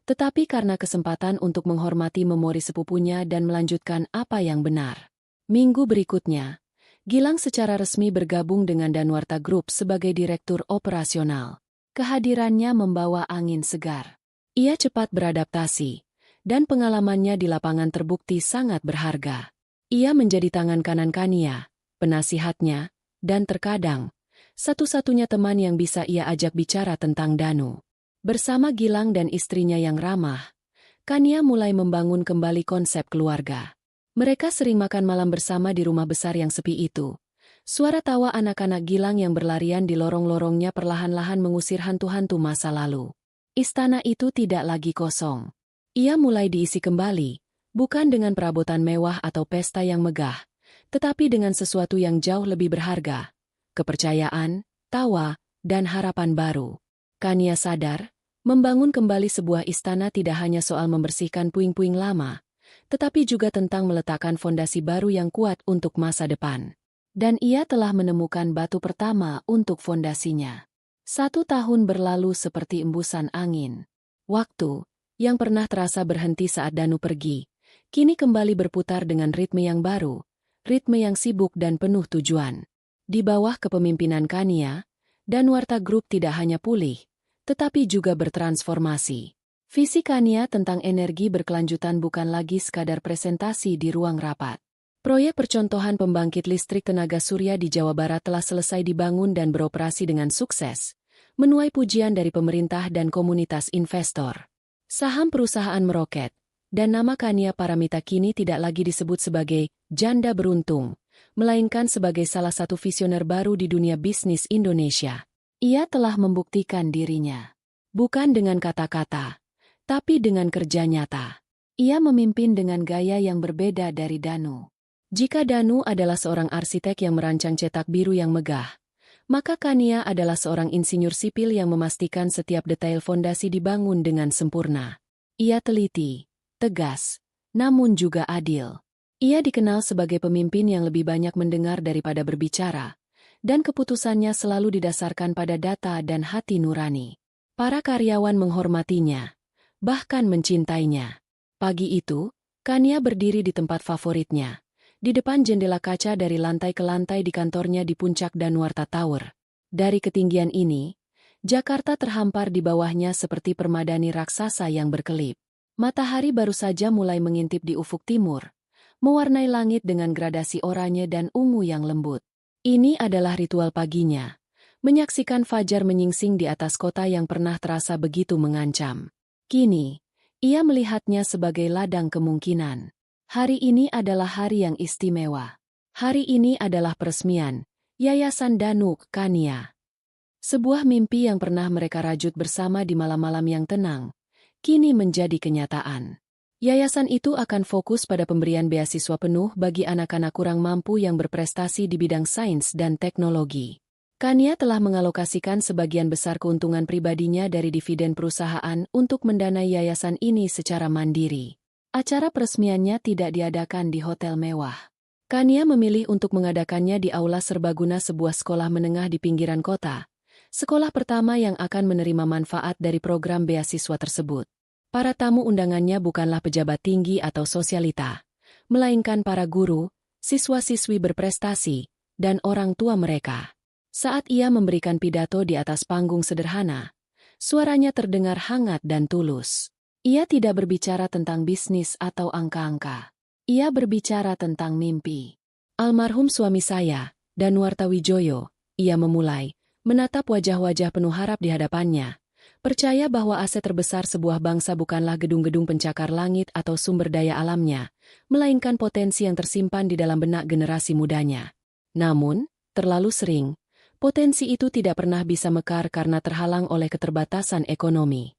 tetapi karena kesempatan untuk menghormati memori sepupunya dan melanjutkan apa yang benar. Minggu berikutnya, Gilang secara resmi bergabung dengan Danuarta Group sebagai direktur operasional. Kehadirannya membawa angin segar. Ia cepat beradaptasi, dan pengalamannya di lapangan terbukti sangat berharga. Ia menjadi tangan kanan Kania, penasihatnya, dan terkadang, satu-satunya teman yang bisa ia ajak bicara tentang Danu. Bersama Gilang dan istrinya yang ramah, Kania mulai membangun kembali konsep keluarga. Mereka sering makan malam bersama di rumah besar yang sepi itu. Suara tawa anak-anak Gilang yang berlarian di lorong-lorongnya perlahan-lahan mengusir hantu-hantu masa lalu. Istana itu tidak lagi kosong. Ia mulai diisi kembali, bukan dengan perabotan mewah atau pesta yang megah, tetapi dengan sesuatu yang jauh lebih berharga. Kepercayaan, tawa, dan harapan baru. Kania sadar, membangun kembali sebuah istana tidak hanya soal membersihkan puing-puing lama, tetapi juga tentang meletakkan fondasi baru yang kuat untuk masa depan. Dan ia telah menemukan batu pertama untuk fondasinya. 1 tahun berlalu seperti embusan angin. Waktu, yang pernah terasa berhenti saat Danu pergi, kini kembali berputar dengan ritme yang baru, ritme yang sibuk dan penuh tujuan. Di bawah kepemimpinan Kania, Danuarta Group tidak hanya pulih, tetapi juga bertransformasi. Visi Kania tentang energi berkelanjutan bukan lagi sekadar presentasi di ruang rapat. Proyek percontohan pembangkit listrik tenaga surya di Jawa Barat telah selesai dibangun dan beroperasi dengan sukses, menuai pujian dari pemerintah dan komunitas investor. Saham perusahaan meroket, dan nama Kania Paramita kini tidak lagi disebut sebagai janda beruntung, melainkan sebagai salah satu visioner baru di dunia bisnis Indonesia. Ia telah membuktikan dirinya. Bukan dengan kata-kata, tapi dengan kerja nyata. Ia memimpin dengan gaya yang berbeda dari Danu. Jika Danu adalah seorang arsitek yang merancang cetak biru yang megah, maka Kania adalah seorang insinyur sipil yang memastikan setiap detail fondasi dibangun dengan sempurna. Ia teliti, tegas, namun juga adil. Ia dikenal sebagai pemimpin yang lebih banyak mendengar daripada berbicara, dan keputusannya selalu didasarkan pada data dan hati nurani. Para karyawan menghormatinya, bahkan mencintainya. Pagi itu, Kania berdiri di tempat favoritnya, di depan jendela kaca dari lantai ke lantai di kantornya di puncak Danuarta Tower. Dari ketinggian ini, Jakarta terhampar di bawahnya seperti permadani raksasa yang berkelip. Matahari baru saja mulai mengintip di ufuk timur, mewarnai langit dengan gradasi oranye dan ungu yang lembut. Ini adalah ritual paginya, menyaksikan fajar menyingsing di atas kota yang pernah terasa begitu mengancam. Kini, ia melihatnya sebagai ladang kemungkinan. Hari ini adalah hari yang istimewa. Hari ini adalah peresmian Yayasan Danu Kania. Sebuah mimpi yang pernah mereka rajut bersama di malam-malam yang tenang, kini menjadi kenyataan. Yayasan itu akan fokus pada pemberian beasiswa penuh bagi anak-anak kurang mampu yang berprestasi di bidang sains dan teknologi. Kania telah mengalokasikan sebagian besar keuntungan pribadinya dari dividen perusahaan untuk mendanai yayasan ini secara mandiri. Acara peresmiannya tidak diadakan di hotel mewah. Kania memilih untuk mengadakannya di aula serbaguna sebuah sekolah menengah di pinggiran kota, Sekolah pertama yang akan menerima manfaat dari program beasiswa tersebut. Para tamu undangannya bukanlah pejabat tinggi atau sosialita, melainkan para guru, siswa-siswi berprestasi, dan orang tua mereka. Saat ia memberikan pidato di atas panggung sederhana, suaranya terdengar hangat dan tulus. Ia tidak berbicara tentang bisnis atau angka-angka. Ia berbicara tentang mimpi. Almarhum suami saya, Danuarta Wijoyo, ia memulai, menatap wajah-wajah penuh harap di hadapannya. Percaya bahwa aset terbesar sebuah bangsa bukanlah gedung-gedung pencakar langit atau sumber daya alamnya, melainkan potensi yang tersimpan di dalam benak generasi mudanya. Namun, terlalu sering, potensi itu tidak pernah bisa mekar karena terhalang oleh keterbatasan ekonomi.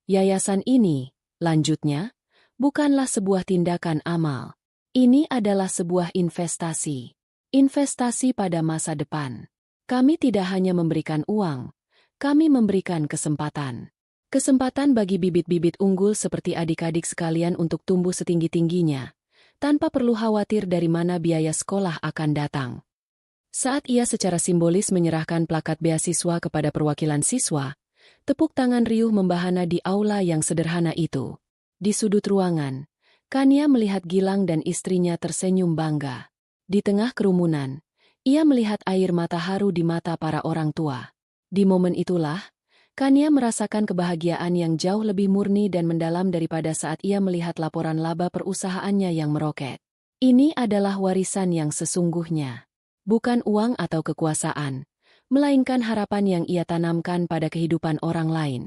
Yayasan ini, lanjutnya, bukanlah sebuah tindakan amal. Ini adalah sebuah investasi. Investasi pada masa depan. Kami tidak hanya memberikan uang, kami memberikan kesempatan. Kesempatan bagi bibit-bibit unggul seperti adik-adik sekalian untuk tumbuh setinggi-tingginya, tanpa perlu khawatir dari mana biaya sekolah akan datang. Saat ia secara simbolis menyerahkan plakat beasiswa kepada perwakilan siswa, tepuk tangan riuh membahana di aula yang sederhana itu. Di sudut ruangan, Kania melihat Gilang dan istrinya tersenyum bangga. Di tengah kerumunan, ia melihat air mata haru di mata para orang tua. Di momen itulah, Kania merasakan kebahagiaan yang jauh lebih murni dan mendalam daripada saat ia melihat laporan laba perusahaannya yang meroket. Ini adalah warisan yang sesungguhnya. Bukan uang atau kekuasaan, melainkan harapan yang ia tanamkan pada kehidupan orang lain.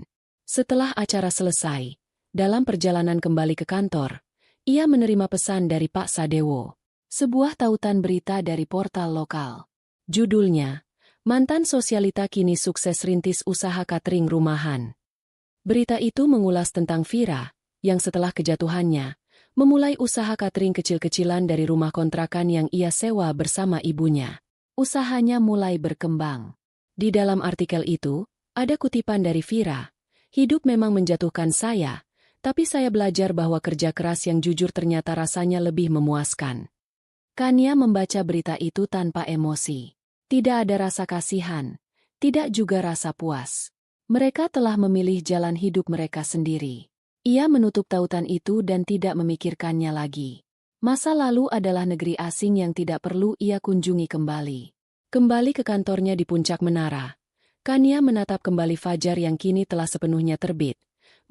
Setelah acara selesai, dalam perjalanan kembali ke kantor, ia menerima pesan dari Pak Sadewo. Sebuah tautan berita dari portal lokal. Judulnya, Mantan Sosialita kini sukses rintis usaha catering rumahan. Berita itu mengulas tentang Vira, yang setelah kejatuhannya, memulai usaha catering kecil-kecilan dari rumah kontrakan yang ia sewa bersama ibunya. Usahanya mulai berkembang. Di dalam artikel itu, ada kutipan dari Vira, "Hidup memang menjatuhkan saya, tapi saya belajar bahwa kerja keras yang jujur ternyata rasanya lebih memuaskan." Kania membaca berita itu tanpa emosi. Tidak ada rasa kasihan, tidak juga rasa puas. Mereka telah memilih jalan hidup mereka sendiri. Ia menutup tautan itu dan tidak memikirkannya lagi. Masa lalu adalah negeri asing yang tidak perlu ia kunjungi kembali. Kembali ke kantornya di puncak menara, Kania menatap kembali fajar yang kini telah sepenuhnya terbit,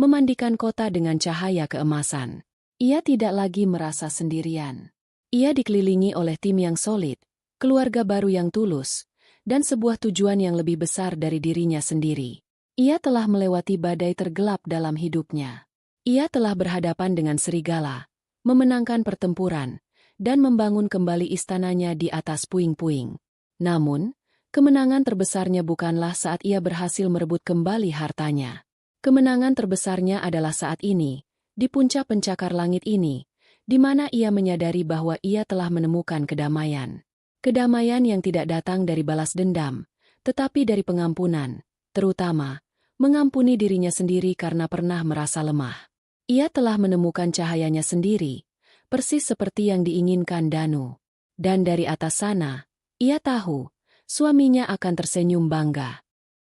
memandikan kota dengan cahaya keemasan. Ia tidak lagi merasa sendirian. Ia dikelilingi oleh tim yang solid, keluarga baru yang tulus, dan sebuah tujuan yang lebih besar dari dirinya sendiri. Ia telah melewati badai tergelap dalam hidupnya. Ia telah berhadapan dengan serigala, memenangkan pertempuran, dan membangun kembali istananya di atas puing-puing. Namun, kemenangan terbesarnya bukanlah saat ia berhasil merebut kembali hartanya. Kemenangan terbesarnya adalah saat ini, di puncak pencakar langit ini, di mana ia menyadari bahwa ia telah menemukan kedamaian. Kedamaian yang tidak datang dari balas dendam, tetapi dari pengampunan, terutama, mengampuni dirinya sendiri karena pernah merasa lemah. Ia telah menemukan cahayanya sendiri, persis seperti yang diinginkan Danu. Dan dari atas sana, ia tahu, suaminya akan tersenyum bangga.